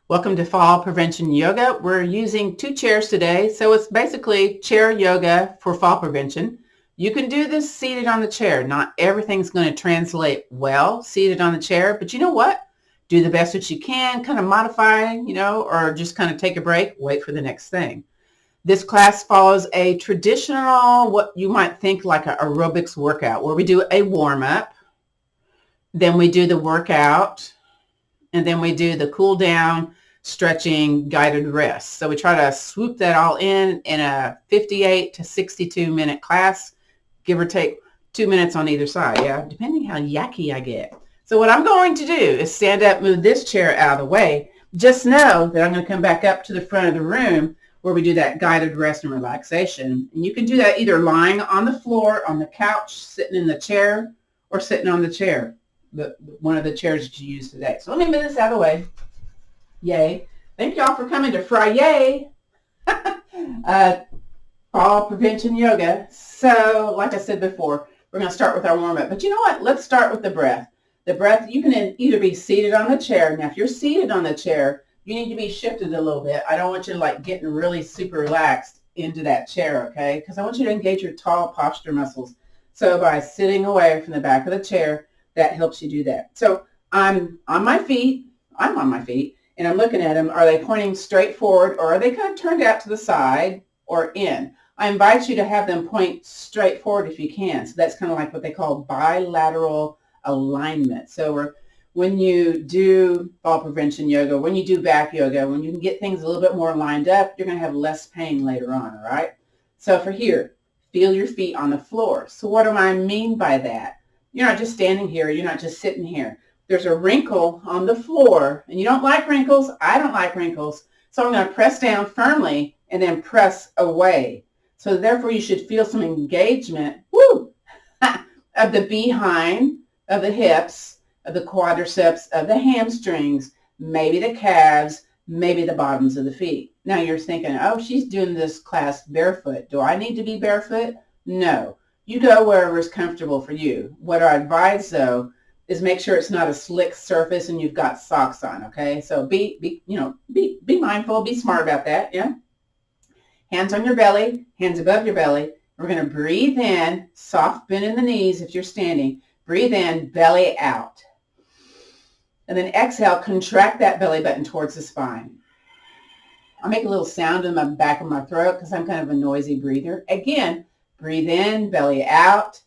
Welcome to Fall Prevention Yoga. We're using 2 chairs today, so it's basically chair yoga for fall prevention. You can do this seated on the chair. Not everything's going to translate well seated on the chair, but you know what? Do the best that you can, kind of modify, or just kind of take a break, wait for the next thing. This class follows a traditional, what you might think like an aerobics workout, where we do a warm-up, then we do the workout, and then we do the cool down, stretching, guided rest. So we try to swoop that all in a 58 to 62 minute class, give or take 2 minutes on either side, yeah, depending how yucky I get. So what I'm going to do is stand up, move this chair out of the way. Just know that I'm going to come back up to the front of the room where we do that guided rest and relaxation. And you can do that either lying on the floor, on the couch, sitting in the chair, or sitting on the chair. One of the chairs that you use today. So let me move this out of the way. Yay. Thank y'all for coming to Friday. Fall Prevention Yoga. So like I said before, we're going to start with our warm-up. But you know what? Let's start with the breath. The breath, you can either be seated on the chair. Now, if you're seated on the chair, you need to be shifted a little bit. I don't want you to like getting really super relaxed into that chair, okay? Because I want you to engage your tall posture muscles. So by sitting away from the back of the chair, that helps you do that. So I'm on my feet, and I'm looking at them. Are they pointing straight forward, or are they kind of turned out to the side or in? I invite you to have them point straight forward if you can. So that's kind of like what they call bilateral alignment. So when you do fall prevention yoga, when you do back yoga, when you can get things a little bit more lined up, you're going to have less pain later on, all right? So for here, feel your feet on the floor. So what do I mean by that? You're not just standing here. You're not just sitting here. There's a wrinkle on the floor, and you don't like wrinkles. I don't like wrinkles. So I'm going to press down firmly and then press away. So therefore, you should feel some engagement, of the behind, of the hips, of the quadriceps, of the hamstrings, maybe the calves, maybe the bottoms of the feet. Now you're thinking, oh, she's doing this class barefoot. Do I need to be barefoot? No. You go wherever is comfortable for you. What I advise, though, is make sure it's not a slick surface and you've got socks on, okay? So be mindful, be smart about that, yeah? Hands on your belly, hands above your belly. We're going to breathe in, soft bend in the knees if you're standing. Breathe in, belly out. And then exhale, contract that belly button towards the spine. I'll make a little sound in the back of my throat because I'm kind of a noisy breather. Again, breathe in, belly out.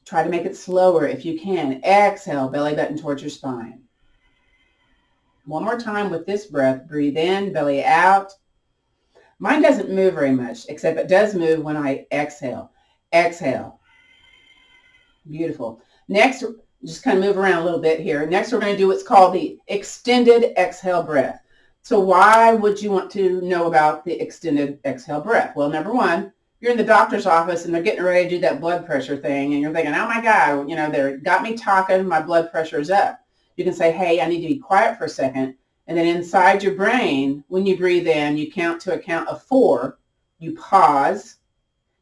Try to make it slower if you can. Exhale, belly button towards your spine. One more time with this breath. Breathe in, belly out. Mine doesn't move very much, except it does move when I exhale. Exhale. Beautiful. Next, just kind of move around a little bit here. Next, we're going to do what's called the extended exhale breath. So why would you want to know about the extended exhale breath? Well, number one, you're in the doctor's office and they're getting ready to do that blood pressure thing and you're thinking, oh my God, they got me talking, my blood pressure is up. You can say, hey, I need to be quiet for a second. And then inside your brain, when you breathe in, you count to a count of 4, you pause,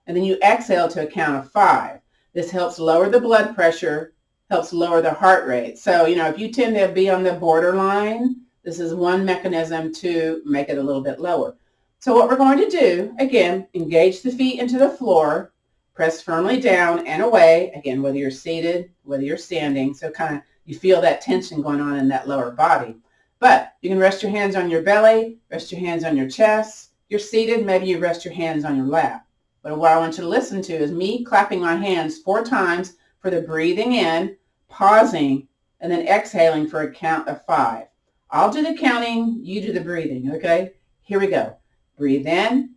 and then you exhale to a count of 5. This helps lower the blood pressure, helps lower the heart rate. So, if you tend to be on the borderline, this is one mechanism to make it a little bit lower. So what we're going to do, again, engage the feet into the floor, press firmly down and away, again, whether you're seated, whether you're standing, so kind of you feel that tension going on in that lower body. But you can rest your hands on your belly, rest your hands on your chest. You're seated, maybe you rest your hands on your lap. But what I want you to listen to is me clapping my hands 4 times for the breathing in, pausing, and then exhaling for a count of 5. I'll do the counting, you do the breathing, okay? Here we go. Breathe in,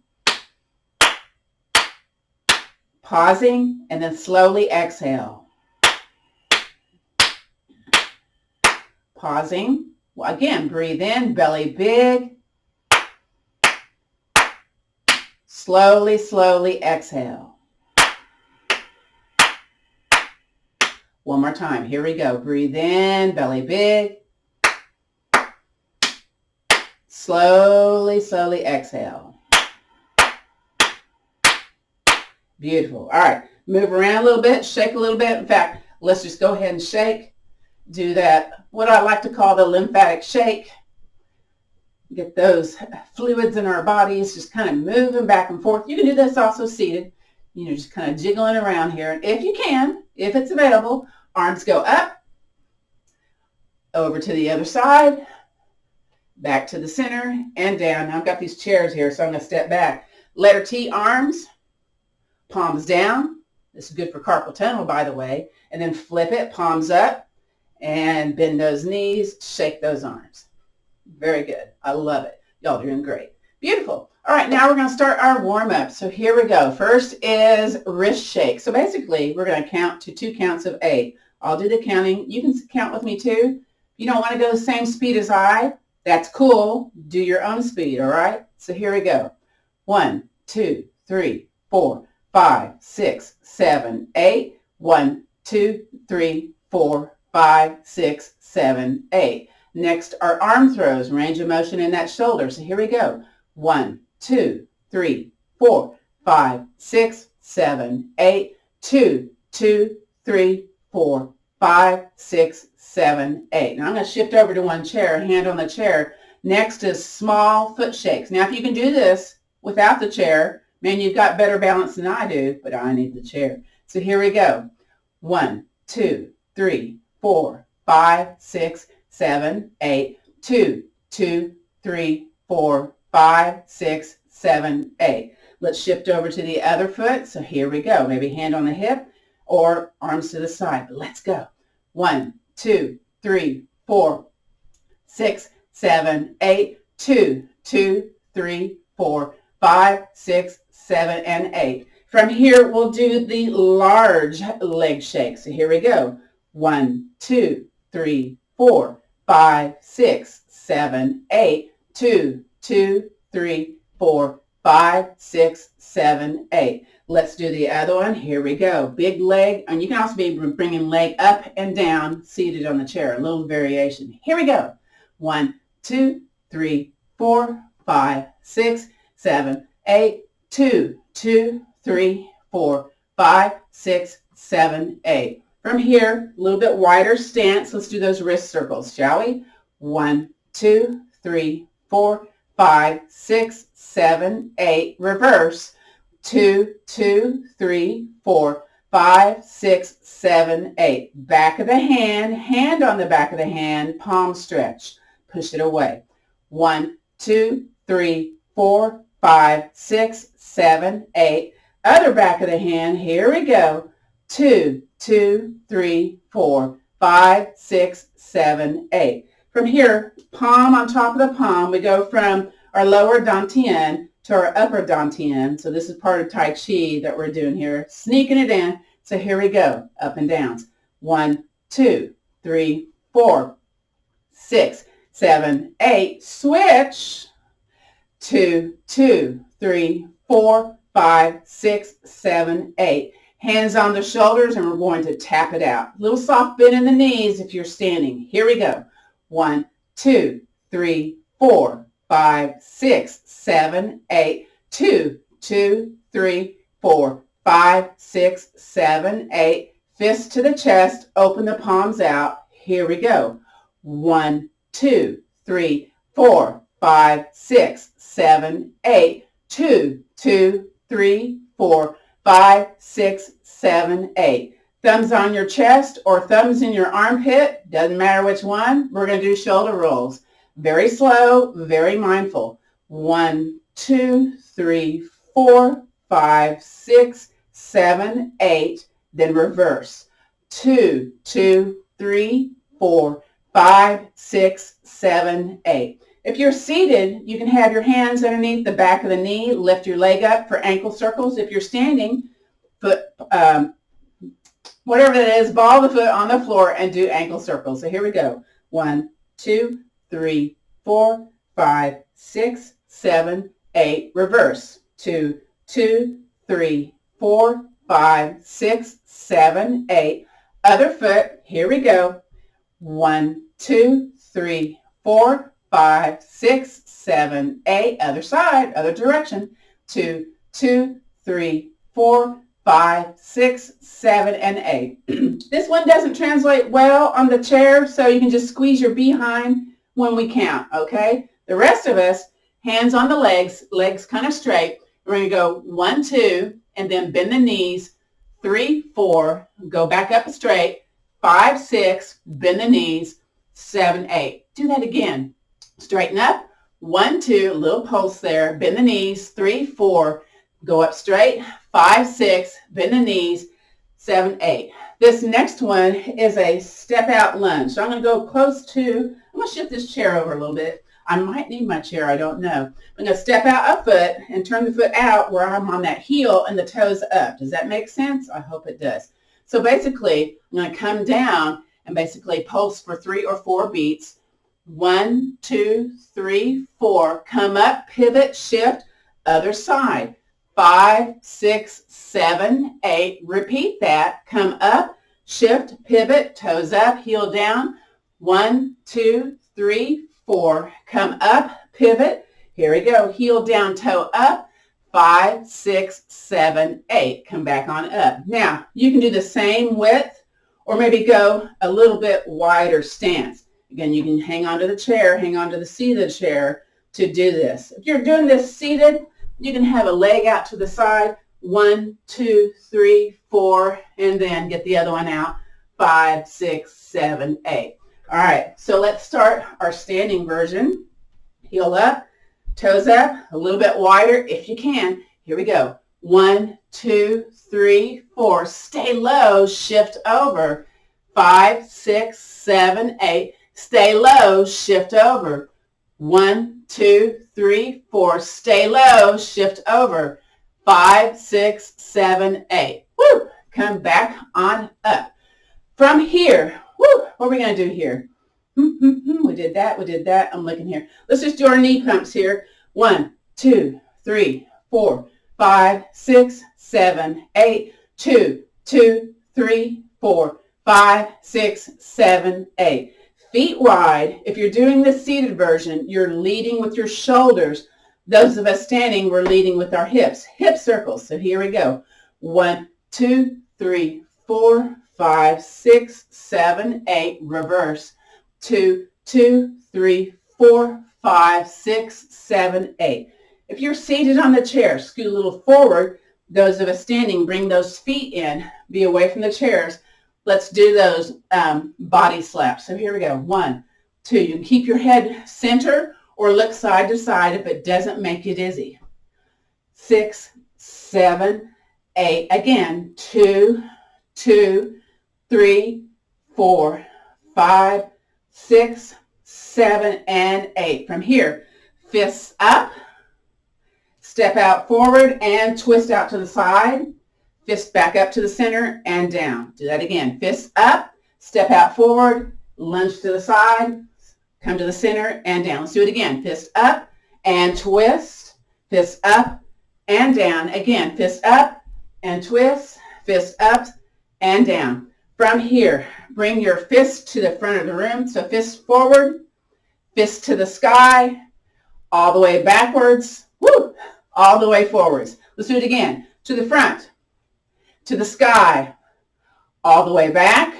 pausing, and then slowly exhale. Pausing. Well, again, breathe in, belly big. Slowly, slowly exhale. One more time. Here we go. Breathe in, belly big. Slowly, slowly exhale. Beautiful. All right. Move around a little bit, shake a little bit. In fact, let's just go ahead and shake. Do that, what I like to call the lymphatic shake. Get those fluids in our bodies just kind of moving back and forth. You can do this also seated. Just kind of jiggling around here. And if you can, if it's available, arms go up, over to the other side, back to the center, and down. Now I've got these chairs here, so I'm going to step back. Letter T, arms, palms down. This is good for carpal tunnel, by the way. And then flip it, palms up, and bend those knees, shake those arms. Very good. I love it. Y'all doing great. Beautiful. All right, now we're going to start our warm-up. So here we go. First is wrist shake. So basically, we're going to count to 2 counts of 8. I'll do the counting. You can count with me too. If you don't want to go the same speed as I, that's cool. Do your own speed, all right? So here we go. 1, 2, 3, 4, 5, 6, 7, 8. 1, 2, 3, 4, 5, 6, 7, 8. Next are arm throws, range of motion in that shoulder. So here we go. 1, 2, 3, 4, 5, 6, 7, 8. 2, 2, 3, 4, 5, 6, 7, 8. Now I'm going to shift over to one chair, hand on the chair. Next is small foot shakes. Now if you can do this without the chair, man, you've got better balance than I do, but I need the chair. So here we go. 1, 2, 3, 4, 5, 6, 7, 8. 2, 2, 3, 4, 5, 6, 7, 8. Let's shift over to the other foot. So here we go. Maybe hand on the hip or arms to the side. Let's go. 1, 2, 3, 4, 6, 7, 8. 2, 2, 3, 4, 5, 6, 7, and 8. From here, we'll do the large leg shake. So here we go. 1, 2, 3, 4, 5, 6, 7, 8. 2, 2, 3, 4, 5, 6, 7, 8. Let's do the other one. Here we go. Big leg, and you can also be bringing leg up and down, seated on the chair. A little variation. Here we go. 1, 2, 3, 4, 5, 6, 7, 8. 2, 2, 3, 4, 5, 6, 7, 8. From here, a little bit wider stance. Let's do those wrist circles, shall we? 1, 2, 3, 4, 5, 6, 7, 8. Reverse. 2, 2, 3, 4, 5, 6, 7, 8. Back of the hand on the back of the hand, palm stretch. Push it away. 1, 2, 3, 4, 5, 6, 7, 8. Other back of the hand. Here we go. 2, 2, 3, 4, 5, 6, 7, 8. From here, palm on top of the palm, we go from our lower dantian to our upper dantian. So this is part of Tai Chi that we're doing here. Sneaking it in. So here we go. Up and downs. 1, 2, 3, 4, 6, 7, 8. Switch. 2, 2, 3, 4, 5, 6, 7, 8. Hands on the shoulders, and we're going to tap it out. Little soft bend in the knees if you're standing. Here we go. 1, 2, 3, 4, 5, 6, 7, 8. 2, 2, 3, 4, 5, 6, 7, 8. Fist to the chest. Open the palms out. Here we go. 1, 2, 3, 4, 5, 6, 7, 8. 2, 2, 3, 4, 5, 6, 7, 8. Thumbs on your chest or thumbs in your armpit. Doesn't matter which one. We're going to do shoulder rolls. Very slow, very mindful. 1, 2, 3, 4, 5, 6, 7, 8. Then reverse. 2, 2, 3, 4, 5, 6, 7, 8. If you're seated, you can have your hands underneath the back of the knee. Lift your leg up for ankle circles. If you're standing, foot, whatever that is, ball the foot on the floor and do ankle circles. So here we go. 1, 2, 3, 4, 5, 6, 7, 8. Reverse. 2, 2, 3, 4, 5, 6, 7, 8. Other foot. Here we go. 1, 2, 3, 4, 5, 6, 7, 8. Other side, other direction. 2, 2, 3, 4, 5, 6, 7, and 8. This one doesn't translate well on the chair, so you can just squeeze your behind when we count, okay? The rest of us, hands on the legs, legs kind of straight. We're going to go 1, 2, and then bend the knees. 3, 4, go back up straight. 5, 6, bend the knees. 7, 8. Do that again. Straighten up. 1, 2, little pulse there. Bend the knees. 3, 4, go up straight. 5, 6, bend the knees. 7, 8. This next one is a step out lunge. So I'm going to go close to, I'm going to shift this chair over a little bit. I might need my chair, I don't know. I'm going to step out a foot and turn the foot out where I'm on that heel and the toes up. Does that make sense? I hope it does. So basically, I'm going to come down and basically pulse for 3 or 4 beats. 1, 2, 3, 4. Come up, pivot, shift, other side. 5, 6, 7, 8. Repeat that. Come up, shift, pivot, toes up, heel down. 1, 2, 3, 4. Come up, pivot. Here we go. Heel down, toe up. 5, 6, 7, 8. Come back on up. Now, you can do the same width or maybe go a little bit wider stance. Again, you can hang onto the chair, hang onto the seat of the chair to do this. If you're doing this seated, you can have a leg out to the side. 1, 2, 3, 4, and then get the other one out. 5, 6, 7, 8. All right, so let's start our standing version. Heel up, toes up, a little bit wider if you can. Here we go. 1, 2, 3, 4. Stay low, shift over. 5, 6, 7, 8. Stay low, shift over. 1, 2, 3, 4. Stay low, shift over. 5, 6, 7, 8. Woo! Come back on up. From here, woo, what are we going to do here? We did that, we did that. I'm looking here. Let's just do our knee pumps here. 1, 2, 3, 4, 5, 6, 7, 8. 2, 2, 3, 4, 5, 6, 7, 8. Feet wide. If you're doing the seated version, you're leading with your shoulders. Those of us standing, we're leading with our hips. Hip circles. So here we go. 1, 2, 3, 4, 5, 6, 7, 8. Reverse. 2, 2, 3, 4, 5, 6, 7, 8. If you're seated on the chair, scoot a little forward. Those of us standing, bring those feet in. Be away from the chairs. Let's do those body slaps. So here we go. 1, 2. You can keep your head center or look side to side if it doesn't make you dizzy. 6, 7, 8. Again. 2, 2, 3, 4, 5, 6, 7, and 8. From here, fists up, step out forward and twist out to the side. Fist back up to the center and down. Do that again. Fists up, step out forward, lunge to the side, come to the center and down. Let's do it again. Fist up and twist. Fist up and down. Again, fist up and twist. Fist up and down. From here, bring your fist to the front of the room. So fist forward, fist to the sky, all the way backwards, woo, all the way forwards. Let's do it again. To the front, to the sky, all the way back,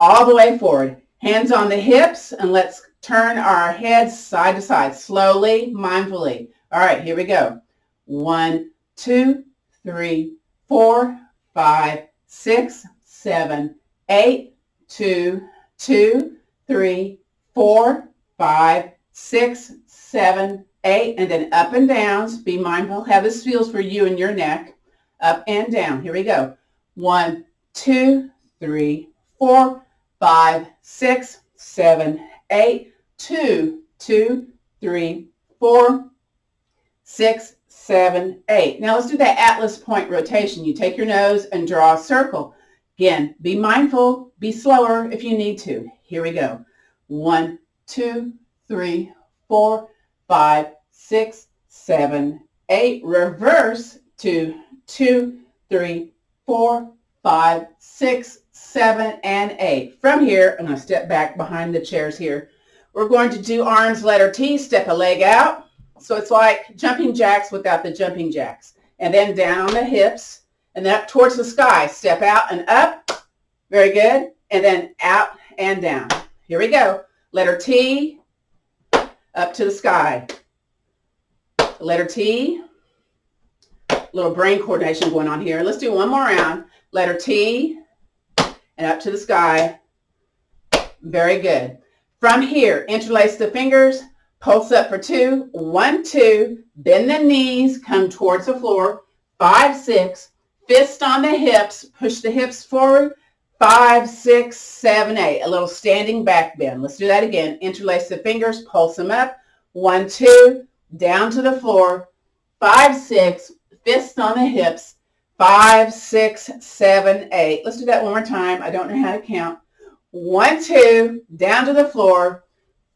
all the way forward. Hands on the hips, and let's turn our heads side to side, slowly, mindfully. All right, here we go. 1, 2, 3, 4, 5, 6, 7, 8, 2, 2, 3, 4, 5, 6, 7, 8, and then up and down. Be mindful how this feels for you and your neck. Up and down. Here we go. 1, 2, 3, 4, 5, 6, 7, 8, 2, 2, 3, 4, 6, 7, 8. Now let's do that Atlas point rotation. You take your nose and draw a circle. Again, be mindful, be slower if you need to. Here we go. 1, 2, 3, 4, 5, 6, 7, 8. Reverse to 2, 3, 4, 5, 6, 7, and 8. From here, I'm going to step back behind the chairs here. We're going to do arms, letter T, step a leg out. So it's like jumping jacks without the jumping jacks. And then down on the hips and then up towards the sky. Step out and up. Very good. And then out and down. Here we go. Letter T. up to the sky. Letter T. Little brain coordination going on here. Let's do one more round. Letter T and up to the sky. Very good. From here, interlace the fingers, pulse up for 2. 1, 2, bend the knees, come towards the floor. 5, 6, fist on the hips, push the hips forward. 5, 6, 7, 8. A little standing back bend. Let's do that again. Interlace the fingers, pulse them up. 1, 2, down to the floor. 5, 6, fist on the hips. 5, 6, 7, 8. Let's do that one more time. I don't know how to count. 1, 2, down to the floor.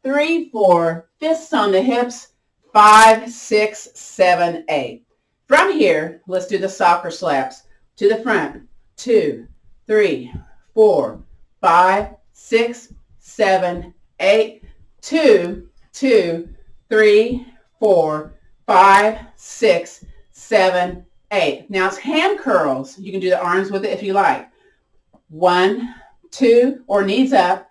3, 4, fists on the hips. 5, 6, 7, 8. From here, let's do the soccer slaps. To the front. 2, 3, 4, 5, 6, 7, 8. 2, 2, 3, 4, 5, 6, 7, 8. Now it's hand curls. You can do the arms with it if you like. 1, 2, or knees up.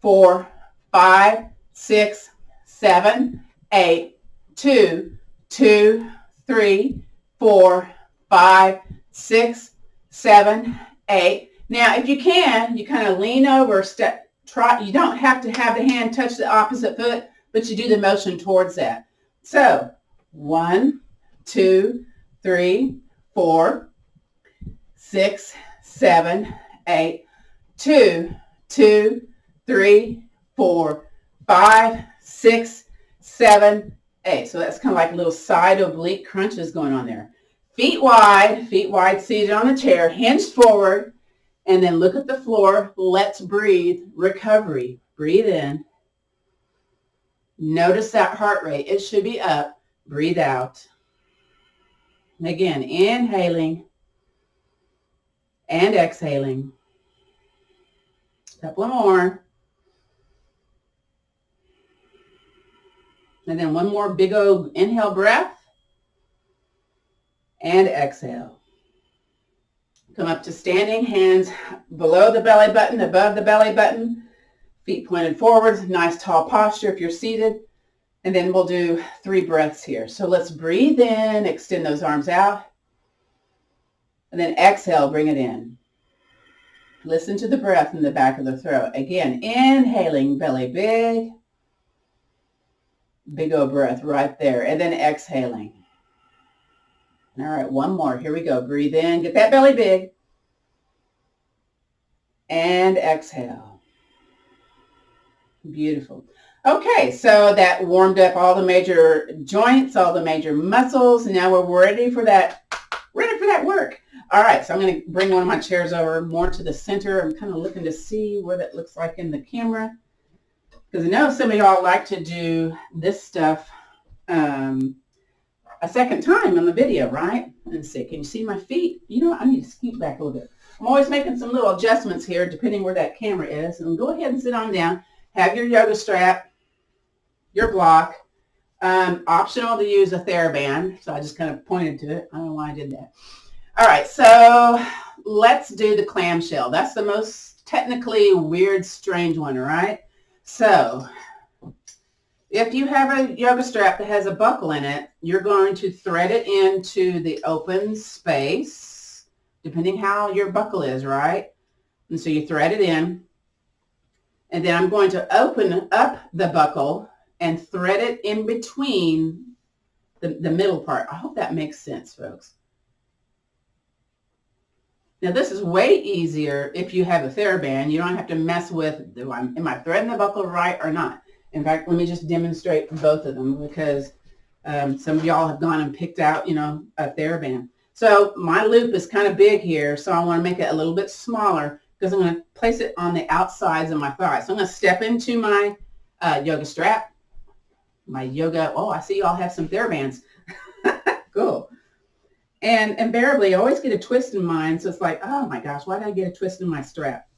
4, 5, 6, 7, 8. 2, 2, 3, 4, 5, 6, 7, 8. Now, if you can, you kind of lean over, try. You don't have to have the hand touch the opposite foot, but you do the motion towards that. So, 1, 2, 3, 4, 6, 7, 8. 2, 2, 3, 4, 5, 6, 7, 8. So that's kind of like little side oblique crunches going on there. Feet wide, seated on the chair, hinged forward, and then look at the floor. Let's breathe. Recovery. Breathe in. Notice that heart rate. It should be up. Breathe out. And again, inhaling and exhaling. A couple more. And then one more big old inhale breath. And exhale. Come up to standing, hands below the belly button, above the belly button, feet pointed forward, nice tall posture if you're seated. And then we'll do 3 breaths here. So let's breathe in, extend those arms out. And then exhale, bring it in. Listen to the breath in the back of the throat. Again, inhaling, belly big. Big old breath right there. And then exhaling. All right, one more. Here we go. Breathe in. Get that belly big. And exhale. Beautiful. Okay, so that warmed up all the major joints, all the major muscles. Now we're ready for that work. All right, so I'm going to bring one of my chairs over more to the center. I'm kind of looking to see what it looks like in the camera. Because I know some of y'all like to do this stuff a second time on the video, right? Let's see, can you see my feet? You know what, I need to scoot back a little bit. I'm always making some little adjustments here depending where that camera is. And go ahead and sit on down. Have your yoga strap, your block. Optional to use a TheraBand. So I just kind of pointed to it. I don't know why I did that. All right, so let's do the clamshell. That's the most technically weird, strange one, right? So if you have a yoga strap that has a buckle in it, you're going to thread it into the open space, depending how your buckle is, right? And so you thread it in. And then I'm going to open up the buckle and thread it in between the middle part. I hope that makes sense, folks. Now, this is way easier if you have a TheraBand. You don't have to mess with, am I threading the buckle right or not? In fact, let me just demonstrate both of them because some of y'all have gone and picked out, a TheraBand. So my loop is kind of big here, so I want to make it a little bit smaller because I'm going to place it on the outsides of my thighs. So I'm going to step into my yoga strap, I see y'all have some TheraBands. Cool. And invariably, I always get a twist in mine, so it's like, oh my gosh, why did I get a twist in my strap?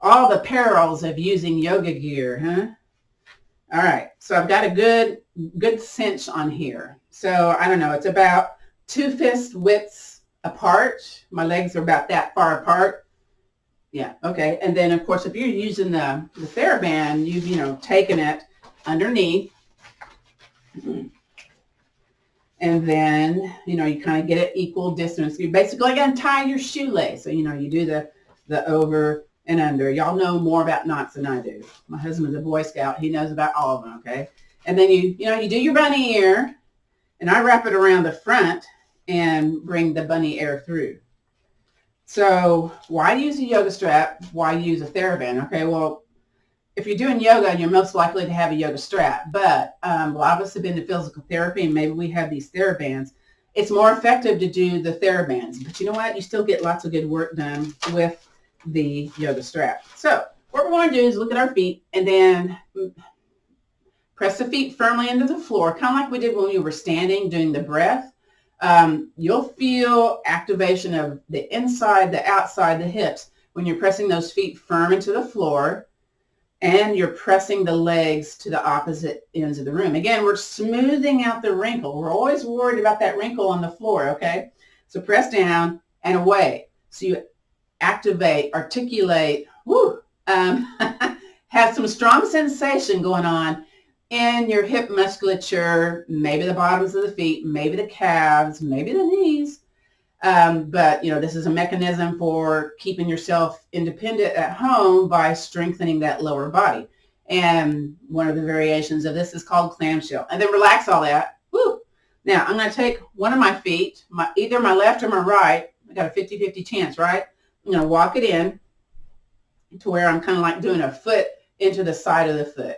All the perils of using yoga gear, huh? All right, so I've got a good cinch on here. So I don't know, it's about 2 fist widths apart. My legs are about that far apart. Yeah, okay. And then of course, if you're using the TheraBand, you've taken it underneath And then, you kind of get it equal distance. You're basically going to tie your shoelace. So, you do the over and under. Y'all know more about knots than I do. My husband's a Boy Scout. He knows about all of them, okay? And then you do your bunny ear, and I wrap it around the front and bring the bunny ear through. So why use a yoga strap? Why use a TheraBand? Okay, well, if you're doing yoga, you're most likely to have a yoga strap. But a lot of us have been to physical therapy, and maybe we have these TheraBands. It's more effective to do the TheraBands. But you know what? You still get lots of good work done with the yoga strap. So what we're going to do is look at our feet and then press the feet firmly into the floor, kind of like we did when we were standing doing the breath. You'll feel activation of the inside, the outside, the hips when you're pressing those feet firm into the floor and you're pressing the legs to the opposite ends of the room. Again, we're smoothing out the wrinkle. We're always worried about that wrinkle on the floor, okay? So press down and away. So you activate, articulate, have some strong sensation going on in your hip musculature, maybe the bottoms of the feet, maybe the calves, maybe the knees. But, this is a mechanism for keeping yourself independent at home by strengthening that lower body. And one of the variations of this is called clamshell. And then relax all that. Woo. Now, I'm going to take one of my feet, either my left or my right. I got a 50-50 chance, right? I'm going to walk it in to where I'm kind of like doing a foot into the side of the foot.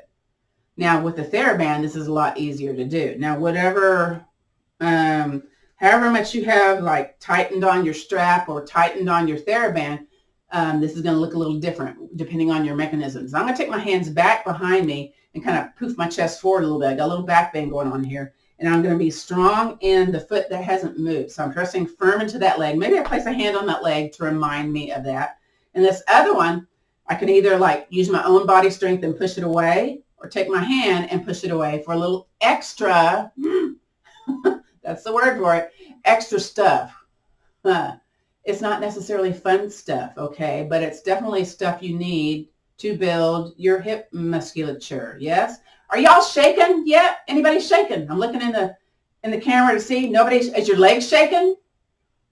Now, with the TheraBand, this is a lot easier to do. Now, however much you have like tightened on your strap or tightened on your TheraBand, this is going to look a little different depending on your mechanisms. I'm going to take my hands back behind me and kind of poof my chest forward a little bit. I got a little back bend going on here. And I'm going to be strong in the foot that hasn't moved. So I'm pressing firm into that leg. Maybe I place a hand on that leg to remind me of that. And this other one, I can either like use my own body strength and push it away, or take my hand and push it away for a little extra, that's the word for it, extra stuff. It's not necessarily fun stuff, okay, but it's definitely stuff you need to build your hip musculature, yes? Are y'all shaking yet? Anybody shaking? I'm looking in the camera to see. Nobody, is your leg shaking?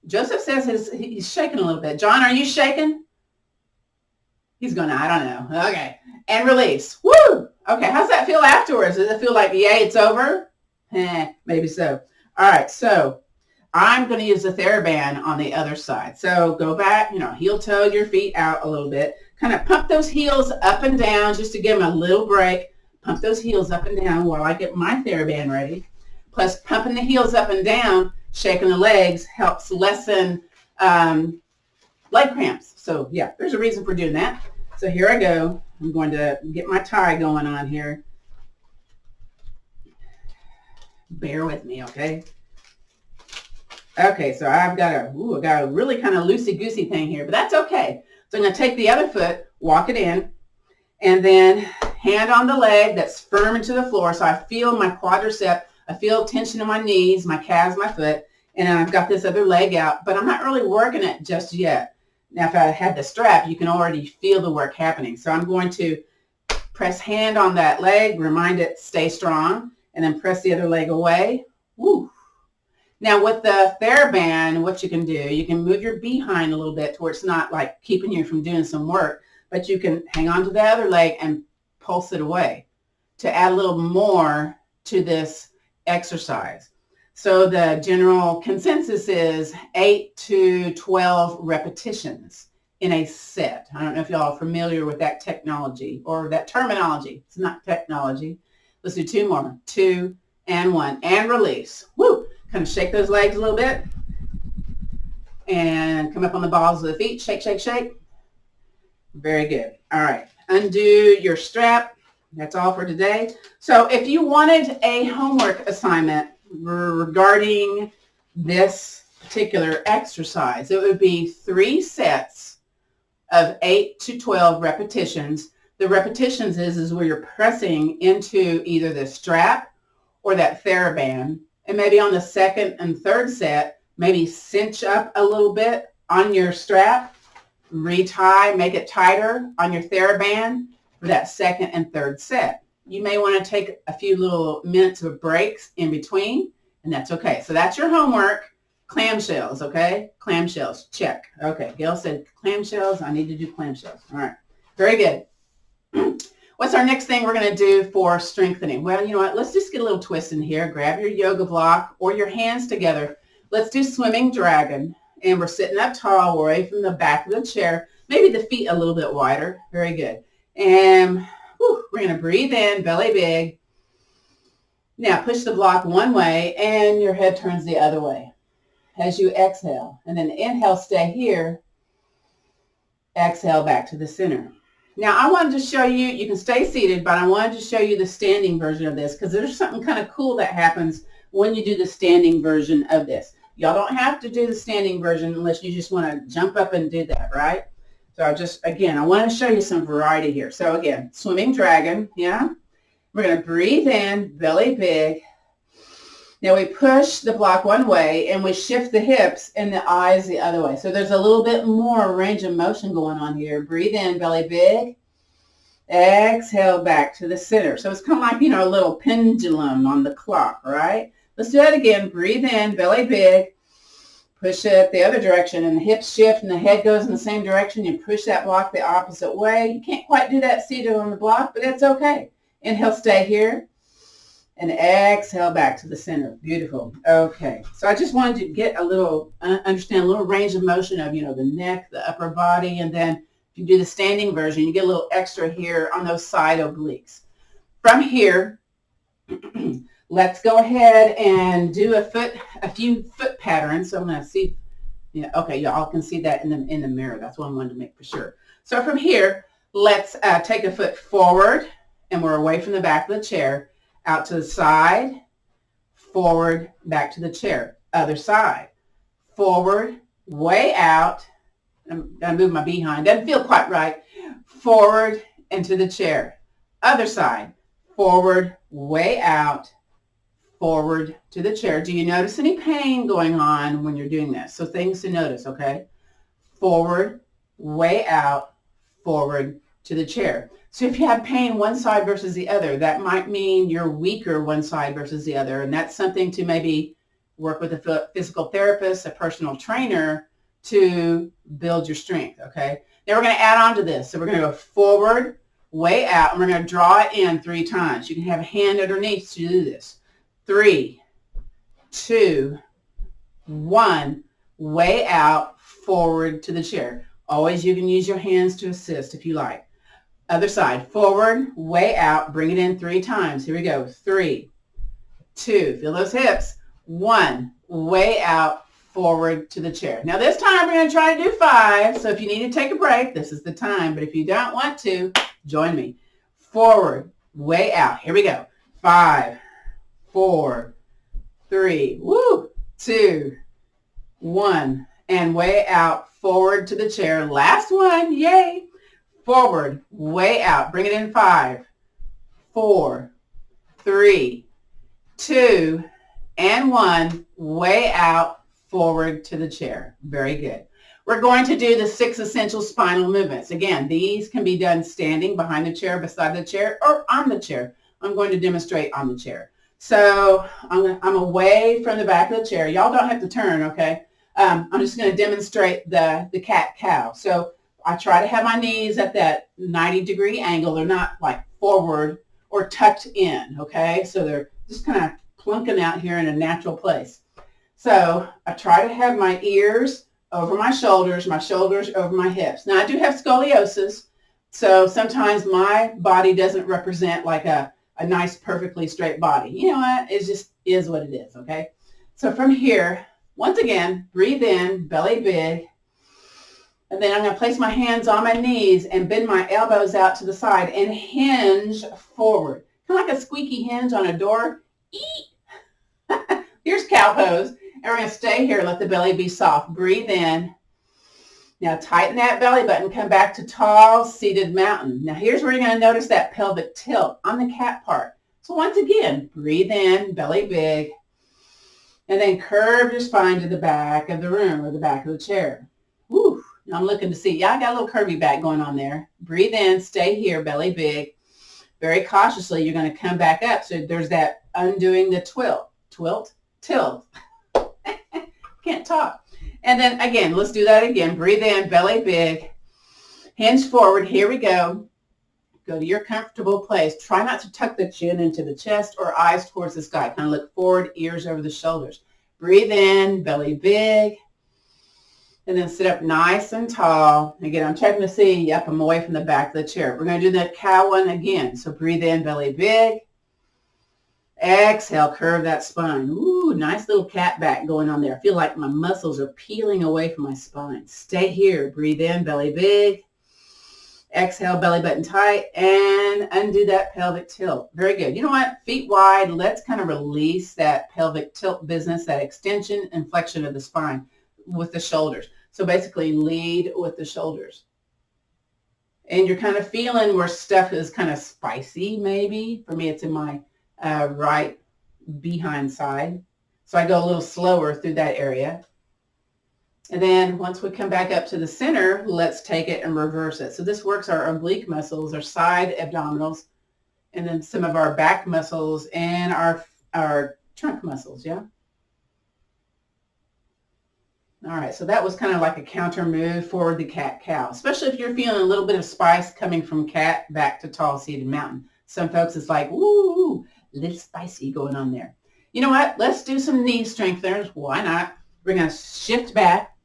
Joseph says he's shaking a little bit. John, are you shaking? He's going, I don't know. Okay. And release. Woo! Okay, how's that feel afterwards? Does it feel like, yay, it's over? Maybe so. All right, so I'm going to use the TheraBand on the other side. So go back, heel toe your feet out a little bit. Kind of pump those heels up and down just to give them a little break. Pump those heels up and down while I get my TheraBand ready. Plus, pumping the heels up and down, shaking the legs helps lessen leg cramps. So, yeah, there's a reason for doing that. So here I go. I'm going to get my tie going on here. Bear with me, okay? Okay, so I've got a really kind of loosey-goosey thing here, but that's okay. So I'm going to take the other foot, walk it in, and then hand on the leg that's firm into the floor. So I feel my quadricep, I feel tension in my knees, my calves, my foot, and I've got this other leg out, but I'm not really working it just yet. Now, if I had the strap, you can already feel the work happening. So I'm going to press hand on that leg, remind it, stay strong, and then press the other leg away. Woo. Now, with the TheraBand, what you can do, you can move your behind a little bit to where it's not like keeping you from doing some work, but you can hang on to the other leg and pulse it away to add a little more to this exercise. So the general consensus is 8 to 12 repetitions in a set. I don't know if y'all are familiar with that technology or that terminology. It's not technology. Let's do 2 more. 2 and 1 and release. Woo! Kind of shake those legs a little bit and come up on the balls of the feet. Shake, shake, shake. Very good. All right. Undo your strap. That's all for today. So if you wanted a homework assignment regarding this particular exercise, it would be 3 sets of 8 to 12 repetitions. The repetitions is where you're pressing into either the strap or that TheraBand, and maybe on the second and third set, maybe cinch up a little bit on your strap, retie, make it tighter on your TheraBand for that second and third set. you may want to take a few little minutes of breaks in between, and that's okay. So that's your homework. Clamshells, okay? Clamshells, check. Okay, Gail said clamshells. I need to do clamshells. All right, very good. What's our next thing we're going to do for strengthening? Well, you know what? Let's just get a little twist in here. Grab your yoga block or your hands together. Let's do swimming dragon. And we're sitting up tall. We're away from the back of the chair. Maybe the feet a little bit wider. Very good. And we're going to breathe in, belly big. Now push the block one way and your head turns the other way as you exhale. And then inhale, stay here. Exhale back to the center. Now I wanted to show you, you can stay seated, but I wanted to show you the standing version of this because there's something kind of cool that happens when you do the standing version of this. Y'all don't have to do the standing version unless you just want to jump up and do that, right? So I want to show you some variety here. So again, swimming dragon, yeah? We're going to breathe in, belly big. Now we push the block one way and we shift the hips and the eyes the other way. So there's a little bit more range of motion going on here. Breathe in, belly big. Exhale back to the center. So it's kind of like, a little pendulum on the clock, right? Let's do that again. Breathe in, belly big. Push it the other direction and the hips shift and the head goes in the same direction. You push that block the opposite way. You can't quite do that seated on the block, but that's okay. Inhale, stay here. And exhale back to the center. Beautiful. Okay. So I just wanted to get understand a little range of motion of, the neck, the upper body. And then if you do the standing version, you get a little extra here on those side obliques. From here, let's go ahead and do a few foot patterns. So I'm going to see, okay, y'all can see that in the mirror. That's what I wanted to make for sure. So from here, let's take a foot forward and we're away from the back of the chair. Out to the side, forward, back to the chair. Other side, forward, way out. I'm going to move my behind. Doesn't feel quite right. Forward into the chair. Other side, forward, way out, forward to the chair. Do you notice any pain going on when you're doing this? So things to notice, okay? Forward, way out, forward to the chair. So if you have pain one side versus the other, that might mean you're weaker one side versus the other. And that's something to maybe work with a physical therapist, a personal trainer to build your strength, okay? Now we're going to add on to this. So we're going to go forward, way out, and we're going to draw it in 3 times. You can have a hand underneath to do this. 3, 2, 1, way out, forward to the chair. Always you can use your hands to assist if you like. Other side, forward, way out, bring it in 3 times. Here we go. 3, 2, feel those hips. 1, way out, forward to the chair. Now this time we're going to try to do 5. So if you need to take a break, this is the time. But if you don't want to, join me. Forward, way out. Here we go. 5, 4, 3, 2, 1, and way out, forward to the chair. Last one, yay. Forward, way out. Bring it in 5, 4, 3, 2, and 1. Way out, forward to the chair. Very good. We're going to do the 6 essential spinal movements. Again, these can be done standing behind the chair, beside the chair, or on the chair. I'm going to demonstrate on the chair. So I'm away from the back of the chair. Y'all don't have to turn, okay? I'm just going to demonstrate the cat-cow. So I try to have my knees at that 90-degree angle. They're not like forward or tucked in, okay? So they're just kind of plunking out here in a natural place. So I try to have my ears over my shoulders over my hips. Now I do have scoliosis, so sometimes my body doesn't represent like a nice, perfectly straight body. You know what? It just is what it is, okay? So from here, once again, breathe in, belly big. And then I'm going to place my hands on my knees and bend my elbows out to the side and hinge forward. Kind of like a squeaky hinge on a door. Here's cow pose. And we're going to stay here. Let the belly be soft. Breathe in. Now tighten that belly button. Come back to tall, seated mountain. Now here's where you're going to notice that pelvic tilt on the cat part. So once again, breathe in, belly big. And then curve your spine to the back of the room or the back of the chair. Woo. I'm looking to see. Yeah, I got a little curvy back going on there. Breathe in, stay here, belly big. very cautiously, you're going to come back up. So there's that undoing the tilt. Can't talk. And then again, let's do that again. Breathe in, belly big, hinge forward. Here we go. Go to your comfortable place. Try not to tuck the chin into the chest or eyes towards the sky. Kind of look forward, ears over the shoulders. Breathe in, belly big, and then sit up nice and tall. Again, I'm checking to see, yep, I'm away from the back of the chair. We're going to do that cow one again. So breathe in, belly big. Exhale, curve that spine. Ooh, nice little cat back going on there. I feel like my muscles are peeling away from my spine. Stay here. Breathe in, belly big. Exhale, belly button tight, and undo that pelvic tilt. Very good. You know what? Feet wide. Let's kind of release that pelvic tilt business, that extension and flexion of the spine with the shoulders. So basically lead with the shoulders. And you're kind of feeling where stuff is kind of spicy maybe. For me, it's in my right behind side. So I go a little slower through that area. And then once we come back up to the center, let's take it and reverse it. So this works our oblique muscles, our side abdominals, and then some of our back muscles and our trunk muscles, yeah? All right, so that was kind of like a counter move for the cat-cow, especially if you're feeling a little bit of spice coming from cat back to tall-seated mountain. Some folks, it's like, woo, a little spicy going on there. You know what? Let's do some knee strengtheners. Why not? We're going to shift back.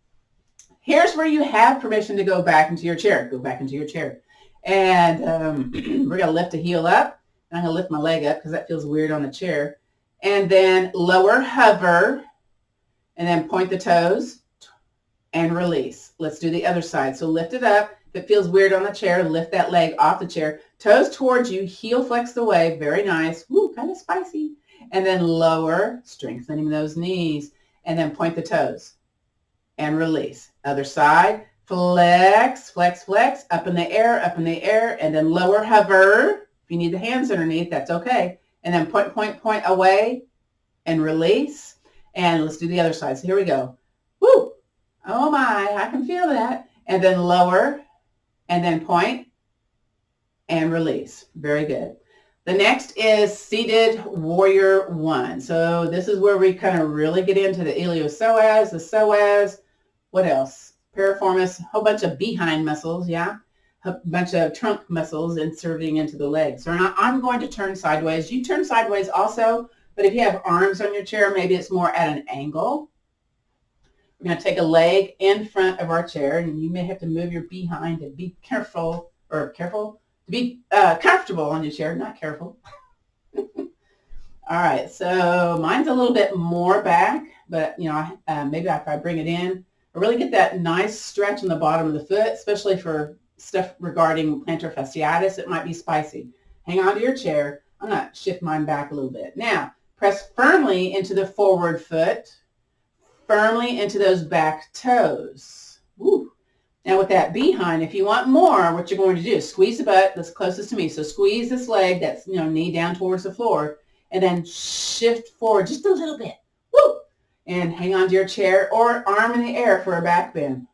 Here's where you have permission to go back into your chair. Go back into your chair. And we're going to lift the heel up. And I'm going to lift my leg up because that feels weird on the chair. And then lower, hover, and then point the toes and release. Let's do the other side. So lift it up. If it feels weird on the chair, lift that leg off the chair. Toes towards you, heel flexed away. Very nice. Woo, kind of spicy. And then lower, strengthening those knees. And then point the toes and release. Other side, flex, flex, flex, up in the air, and then lower, hover. If you need the hands underneath, that's okay. And then point, point, point away and release. And let's do the other side. So here we go. Woo! Oh my, I can feel that. And then lower, and then point and release. Very good. The next is seated warrior one. So this is where we kind of really get into the iliopsoas, the psoas, what else? Piriformis, a whole bunch of behind muscles, yeah? A bunch of trunk muscles inserting into the legs. So I'm going to turn sideways. You turn sideways also, but if you have arms on your chair, maybe it's more at an angle. We're going to take a leg in front of our chair, and you may have to move your behind and be careful, to be comfortable on your chair, not careful. All right, so mine's a little bit more back, but you know, maybe if I bring it in, I really get that nice stretch on the bottom of the foot, especially for stuff regarding plantar fasciitis. It might be spicy. Hang on to your chair. I'm going to shift mine back a little bit. Now, press firmly into the forward foot, firmly into those back toes. Woo. Now with that behind, if you want more, what you're going to do is squeeze the butt that's closest to me. So squeeze this leg that's, knee down towards the floor, and then shift forward just a little bit. Woo! And hang on to your chair or arm in the air for a back bend.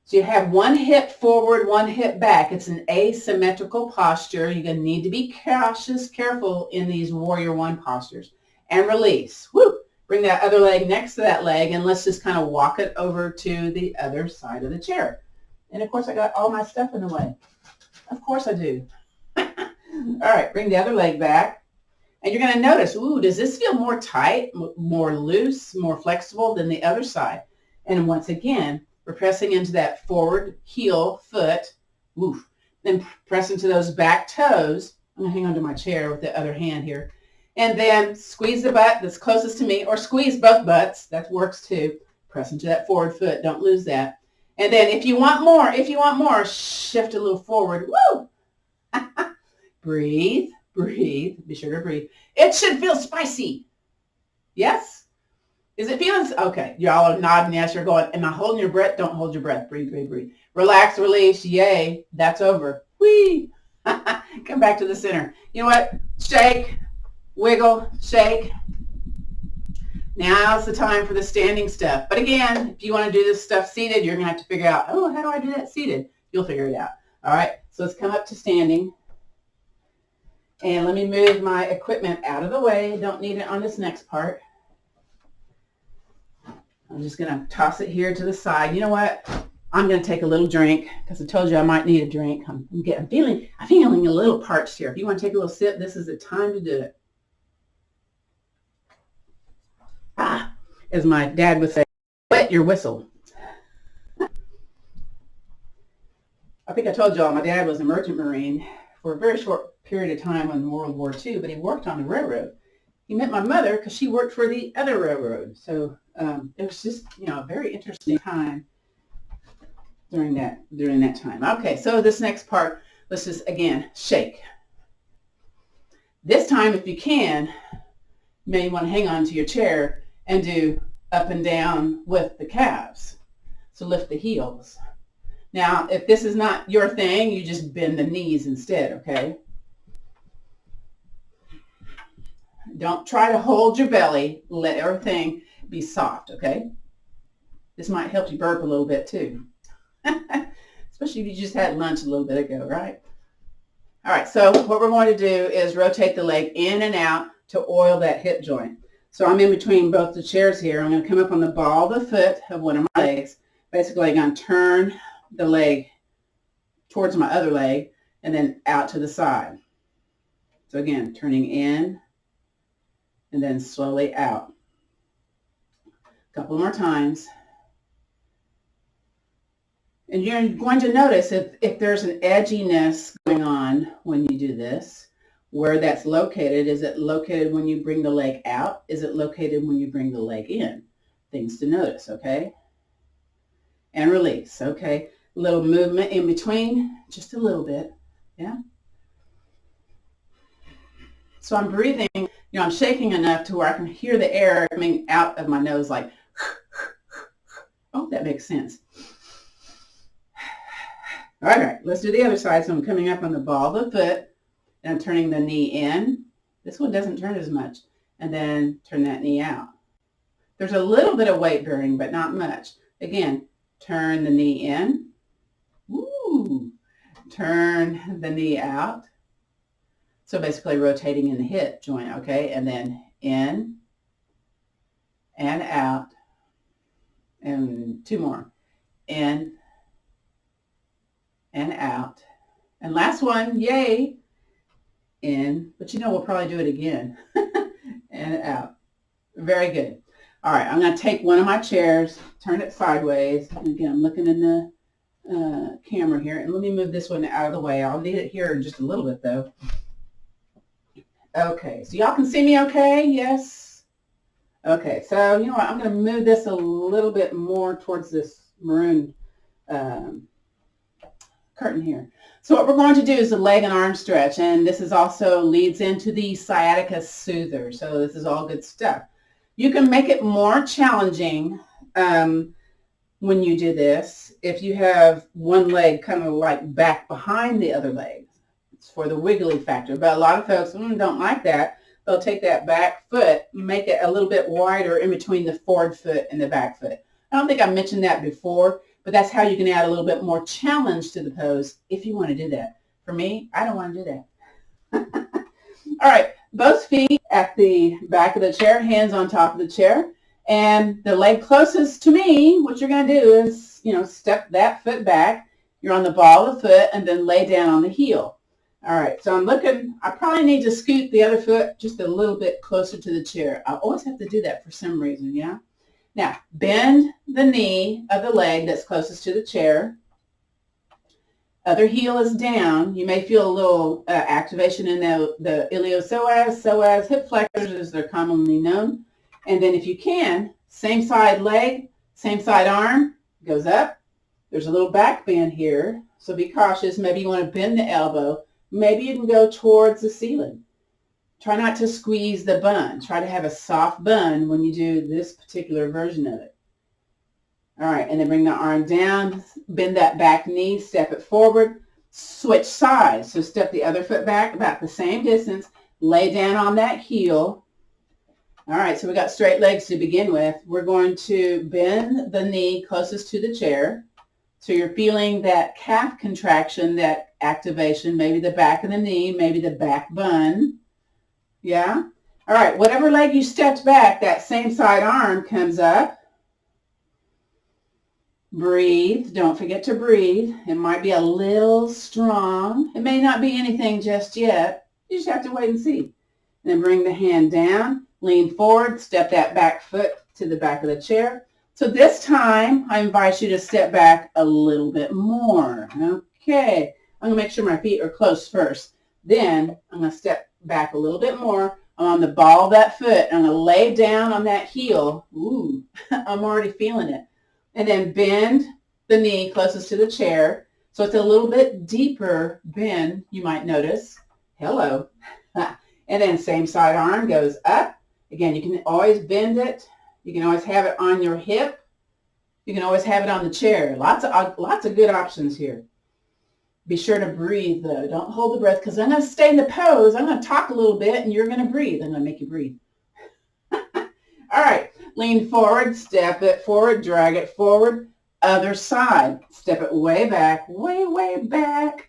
So you have one hip forward, one hip back. It's an asymmetrical posture. You're going to need to be cautious, careful in these warrior one postures. And release. Woo! Bring that other leg next to that leg, and let's just kind of walk it over to the other side of the chair. And of course, I got all my stuff in the way. Of course I do. All right, bring the other leg back. And you're going to notice, ooh, does this feel more tight, more loose, more flexible than the other side? And once again, we're pressing into that forward heel foot. Oof. Then press into those back toes. I'm going to hang onto my chair with the other hand here. And then squeeze the butt that's closest to me, or squeeze both butts. That works too. Press into that forward foot. Don't lose that. And then if you want more, shift a little forward. Woo! Breathe, breathe. Be sure to breathe. It should feel spicy. Yes? Is it feeling? Okay. Y'all are nodding yes. You're going, am I holding your breath? Don't hold your breath. Breathe, breathe, breathe. Relax, release. Yay. That's over. Whee! Come back to the center. You know what? Shake. Wiggle, shake. Now's the time for the standing stuff. But again, if you want to do this stuff seated, you're going to have to figure out, oh, how do I do that seated? You'll figure it out. All right, so let's come up to standing. And let me move my equipment out of the way. Don't need it on this next part. I'm just going to toss it here to the side. You know what? I'm going to take a little drink because I told you I might need a drink. I'm feeling a little parched here. If you want to take a little sip, this is the time to do it. As my dad would say, wet your whistle. I think I told y'all my dad was a merchant marine for a very short period of time in World War II, but he worked on the railroad. He met my mother because she worked for the other railroad. So it was just, a very interesting time during that time. Okay, so this next part, let's just, again, shake. This time, if you can, you may want to hang on to your chair and do up and down with the calves. So lift the heels. Now, if this is not your thing, you just bend the knees instead, okay? Don't try to hold your belly. Let everything be soft, okay? This might help you burp a little bit too. Especially if you just had lunch a little bit ago, right? All right, so what we're going to do is rotate the leg in and out to oil that hip joint. So I'm in between both the chairs here. I'm going to come up on the ball of the foot of one of my legs. Basically, I'm going to turn the leg towards my other leg and then out to the side. So again, turning in and then slowly out. A couple more times. And you're going to notice if there's an edginess going on when you do this, where that's located. Is it located when you bring the leg out? Is it located when you bring the leg in? Things to notice, okay? And release, okay? A little movement in between, just a little bit, yeah? So I'm breathing, I'm shaking enough to where I can hear the air coming out of my nose like, oh, that makes sense. All right, let's do the other side. So I'm coming up on the ball of the foot and I'm turning the knee in. This one doesn't turn as much. And then turn that knee out. There's a little bit of weight bearing, but not much. Again, turn the knee in. Woo! Turn the knee out. So basically rotating in the hip joint, okay? And then in and out. And two more. In and out. And last one, yay. In, but we'll probably do it again. And out. Very good. All right, I'm going to take one of my chairs, turn it sideways. And again, I'm looking in the camera here. And let me move this one out of the way. I'll need it here in just a little bit, though. Okay, so y'all can see me okay? Yes? Okay, so you know what? I'm going to move this a little bit more towards this maroon curtain here. So what we're going to do is a leg and arm stretch, and this is also leads into the sciatica soother. So this is all good stuff. You can make it more challenging when you do this if you have one leg kind of like back behind the other leg. It's for the wiggly factor, but a lot of folks don't like that. They'll take that back foot, make it a little bit wider in between the forward foot and the back foot. I don't think I mentioned that before, but that's how you can add a little bit more challenge to the pose if you want to do that. For me, I don't want to do that. All right, both feet at the back of the chair, hands on top of the chair, and the leg closest to me, what you're going to do is, step that foot back. You're on the ball of the foot and then lay down on the heel. All right, so I'm looking, I probably need to scoot the other foot just a little bit closer to the chair. I always have to do that for some reason, yeah? Now, bend the knee of the leg that's closest to the chair. Other heel is down. You may feel a little activation in the iliopsoas, psoas, hip flexors as they're commonly known. And then if you can, same side leg, same side arm, goes up. There's a little back bend here, so be cautious. Maybe you want to bend the elbow. Maybe you can go towards the ceiling. Try not to squeeze the bun. Try to have a soft bun when you do this particular version of it. All right, and then bring the arm down, bend that back knee, step it forward, switch sides. So step the other foot back about the same distance, lay down on that heel. All right, so we got straight legs to begin with. We're going to bend the knee closest to the chair. So you're feeling that calf contraction, that activation, maybe the back of the knee, maybe the back bun. Yeah? All right, whatever leg you stepped back, that same side arm comes up. Breathe. Don't forget to breathe. It might be a little strong. It may not be anything just yet. You just have to wait and see. And then bring the hand down, lean forward, step that back foot to the back of the chair. So this time, I invite you to step back a little bit more. Okay, I'm going to make sure my feet are close first. Then I'm going to step back a little bit more. I'm on the ball of that foot. I'm going to lay down on that heel. Ooh, I'm already feeling it. And then bend the knee closest to the chair. So it's a little bit deeper bend, you might notice. Hello. And then same side arm goes up. Again, you can always bend it. You can always have it on your hip. You can always have it on the chair. Lots of good options here. Be sure to breathe, though. Don't hold the breath, because I'm going to stay in the pose. I'm going to talk a little bit, and you're going to breathe. I'm going to make you breathe. All right. Lean forward. Step it forward. Drag it forward. Other side. Step it way back. Way, way back.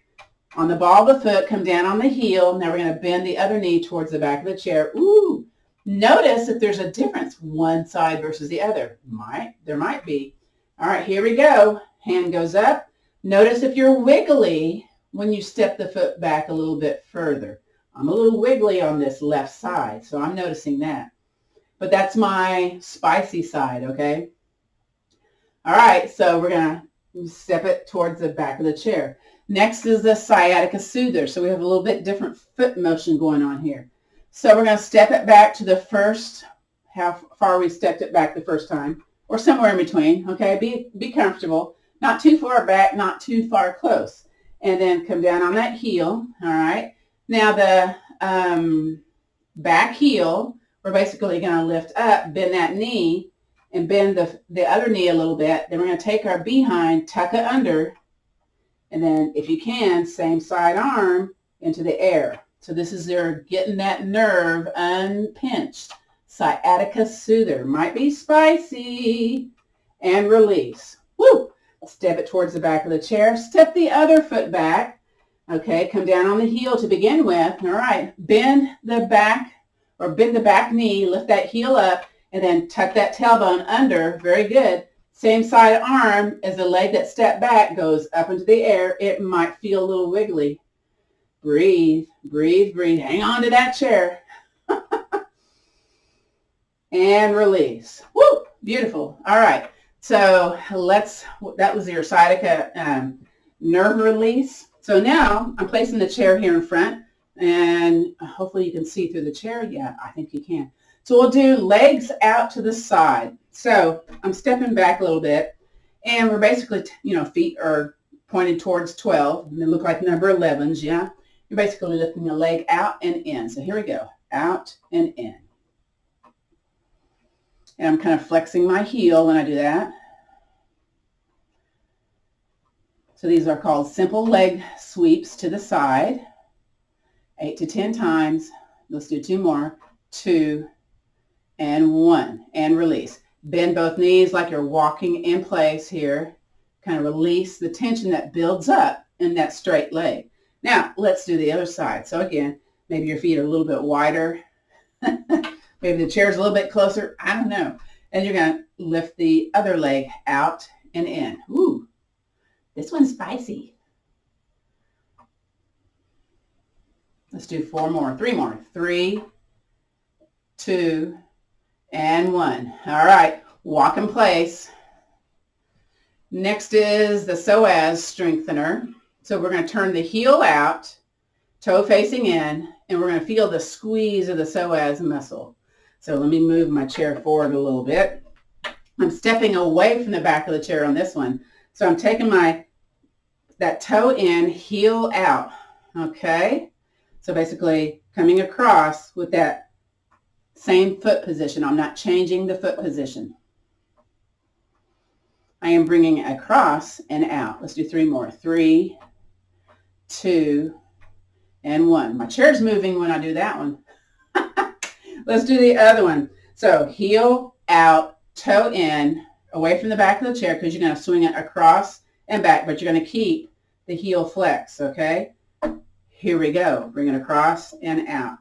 On the ball of the foot, come down on the heel. Now we're going to bend the other knee towards the back of the chair. Ooh. Notice if there's a difference, one side versus the other. There might be. All right, here we go. Hand goes up. Notice if you're wiggly when you step the foot back a little bit further. I'm a little wiggly on this left side, so I'm noticing that. But that's my spicy side, okay? All right, so we're going to step it towards the back of the chair. Next is the sciatica soother. So we have a little bit different foot motion going on here. So we're going to step it back to the first, how far we stepped it back the first time, or somewhere in between, okay? Be comfortable. Not too far back, not too far close. And then come down on that heel, all right? Now the back heel, we're basically going to lift up, bend that knee, and bend the other knee a little bit. Then we're going to take our behind, tuck it under, and then if you can, same side arm into the air. So this is your getting that nerve unpinched. Sciatica soother. Might be spicy. And release. Woo! Step it towards the back of the chair. Step the other foot back. Okay, come down on the heel to begin with. All right, bend the back knee. Lift that heel up and then tuck that tailbone under. Very good. Same side arm as the leg that stepped back goes up into the air. It might feel a little wiggly. Breathe, breathe, breathe. Hang on to that chair. And release. Woo! Beautiful. All right. So that was your sciatica nerve release. So now I'm placing the chair here in front, and hopefully you can see through the chair. Yeah, I think you can. So we'll do legs out to the side. So I'm stepping back a little bit, and we're basically, feet are pointed towards 12, and they look like number 11s, yeah? You're basically lifting the leg out and in. So here we go, out and in. And I'm kind of flexing my heel when I do that. So these are called simple leg sweeps to the side. 8 to 10 times. Let's do 2 more. 2 and 1. And release. Bend both knees like you're walking in place here. Kind of release the tension that builds up in that straight leg. Now, let's do the other side. So again, maybe your feet are a little bit wider. Maybe the chair's a little bit closer. I don't know. And you're going to lift the other leg out and in. Ooh, this one's spicy. Let's do 4 more, 3 more. 3, 2, and 1. All right, walk in place. Next is the psoas strengthener. So we're going to turn the heel out, toe facing in, and we're going to feel the squeeze of the psoas muscle. So let me move my chair forward a little bit. I'm stepping away from the back of the chair on this one. So I'm taking that toe in, heel out. Okay? So basically coming across with that same foot position. I'm not changing the foot position. I am bringing it across and out. Let's do 3 more. 3, 2, and 1. My chair's moving when I do that one. Let's do the other one. So heel out, toe in, away from the back of the chair because you're going to swing it across and back, but you're going to keep the heel flex, okay? Here we go. Bring it across and out.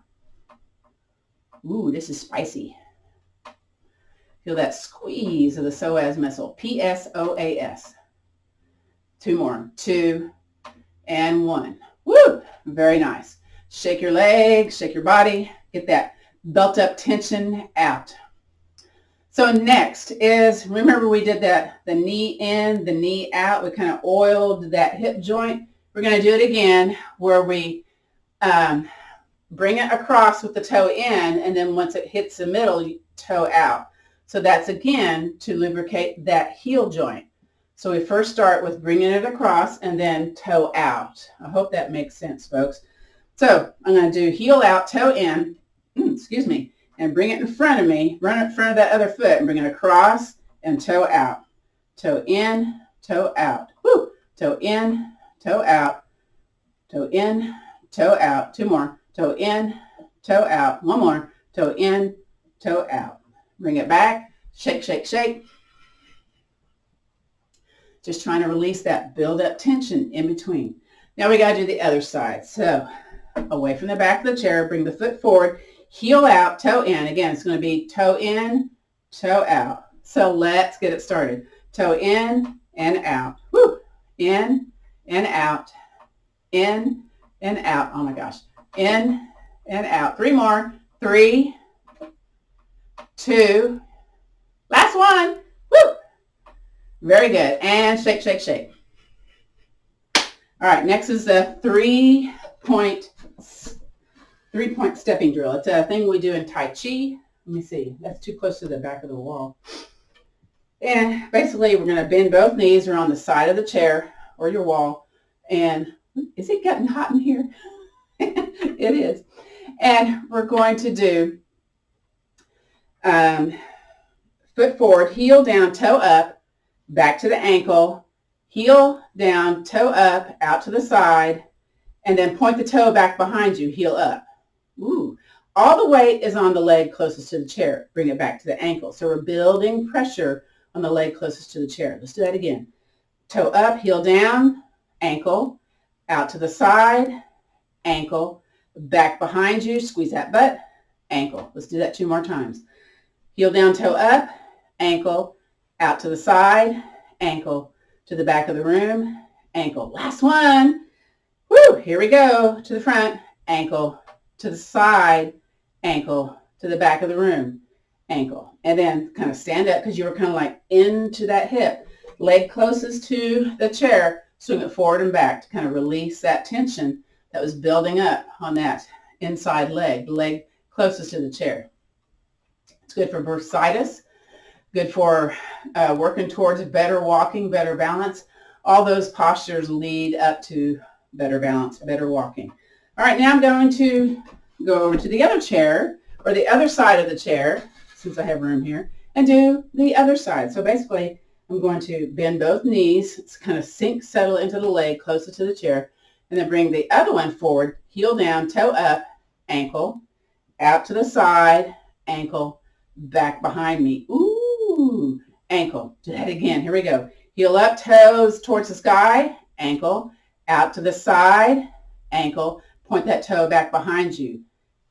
Ooh, this is spicy. Feel that squeeze of the psoas muscle, P-S-O-A-S. 2 more, 2 and 1. Woo, very nice. Shake your legs, shake your body, get that built up tension out. So next is, remember we did that, the knee in, the knee out. We kind of oiled that hip joint. We're going to do it again where we bring it across with the toe in, and then once it hits the middle, you toe out. So that's again to lubricate that heel joint. So we first start with bringing it across and then toe out. I hope that makes sense, folks. So I'm going to do heel out, toe in, excuse me, and bring it in front of me, run it in front of that other foot and bring it across and toe out. Toe in, toe out. Woo! Toe in, toe out. Toe in, toe out. 2 more. Toe in, toe out. 1 more. Toe in, toe out. Bring it back. Shake, shake, shake. Just trying to release that build up tension in between. Now we got to do the other side. So away from the back of the chair, bring the foot forward, heel out, toe in. Again, it's going to be toe in, toe out. So let's get it started. Toe in and out. Woo! In and out. In and out. Oh my gosh. In and out. 3 more. 3, 2, last one. Woo! Very good. And shake, shake, shake. All right, next is the three-point stepping drill. It's a thing we do in Tai Chi. Let me see. That's too close to the back of the wall. And basically, we're going to bend both knees. We're on the side of the chair or your wall. And is it getting hot in here? It is. And we're going to do foot forward, heel down, toe up, back to the ankle, heel down, toe up, out to the side, and then point the toe back behind you, heel up. Ooh. All the weight is on the leg closest to the chair. Bring it back to the ankle. So we're building pressure on the leg closest to the chair. Let's do that again. Toe up, heel down, ankle, out to the side, ankle, back behind you, squeeze that butt, ankle. Let's do that 2 more times. Heel down, toe up, ankle, out to the side, ankle, to the back of the room, ankle. Last one. Woo, here we go. To the front, ankle, to the side, ankle, to the back of the room, ankle. And then kind of stand up because you were kind of like into that hip. Leg closest to the chair, swing it forward and back to kind of release that tension that was building up on that inside leg, the leg closest to the chair. It's good for bursitis, good for working towards better walking, better balance. All those postures lead up to better balance, better walking. All right, now I'm going to go over to the other chair or the other side of the chair, since I have room here, and do the other side. So basically, I'm going to bend both knees. It's kind of settle into the leg closest to the chair, and then bring the other one forward, heel down, toe up, ankle, out to the side, ankle, back behind me. Ooh, ankle. Do that again. Here we go. Heel up, toes towards the sky, ankle, out to the side, ankle, point that toe back behind you,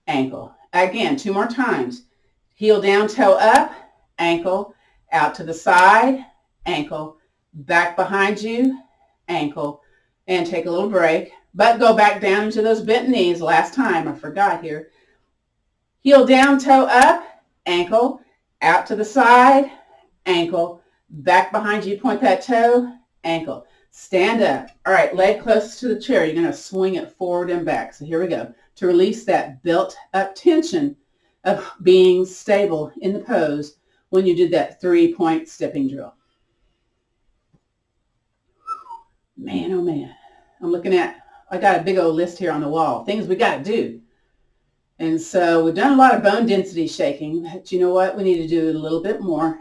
ankle. Again, 2 more times. Heel down, toe up, ankle, out to the side, ankle, back behind you, ankle, and take a little break, but go back down into those bent knees. Last time, I forgot here. Heel down, toe up, ankle, out to the side, ankle, back behind you, point that toe, ankle. Stand up. All right, leg close to the chair. You're going to swing it forward and back. So here we go. To release that built up tension of being stable in the pose when you did that 3-point stepping drill. Man, oh man. I got a big old list here on the wall. Things we got to do. And so we've done a lot of bone density shaking, but you know what? We need to do a little bit more.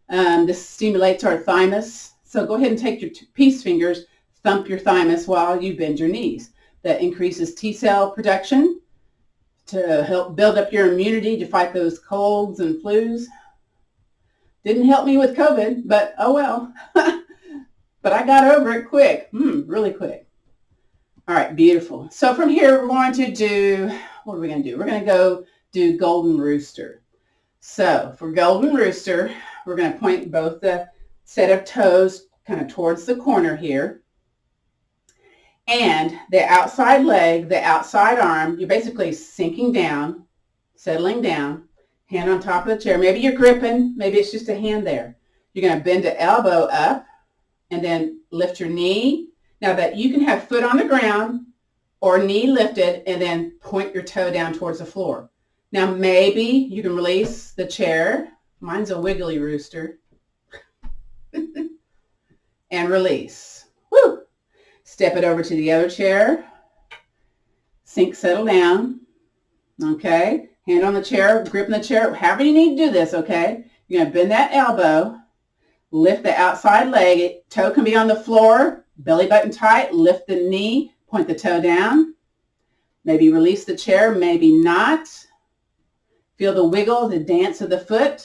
This stimulates our thymus. So go ahead and take your peace fingers, thump your thymus while you bend your knees. That increases T-cell production to help build up your immunity to fight those colds and flus. Didn't help me with COVID, but oh well. but I got over it quick, really quick. All right, beautiful. So from here, we're going to do, what are we going to do? We're going to go do Golden Rooster. So for Golden Rooster, we're going to point both the set of toes kind of towards the corner here. And the outside leg, the outside arm, you're basically sinking down, settling down, hand on top of the chair. Maybe you're gripping, maybe it's just a hand there. You're going to bend the elbow up and then lift your knee. Now that you can have foot on the ground or knee lifted and then point your toe down towards the floor. Now maybe you can release the chair. Mine's a wiggly rooster. And release. Woo! Step it over to the other chair. Sink, settle down. Okay? Hand on the chair, gripping the chair. However you need to do this, okay? You're going to bend that elbow. Lift the outside leg. Toe can be on the floor. Belly button tight. Lift the knee. Point the toe down. Maybe release the chair. Maybe not. Feel the wiggle, the dance of the foot.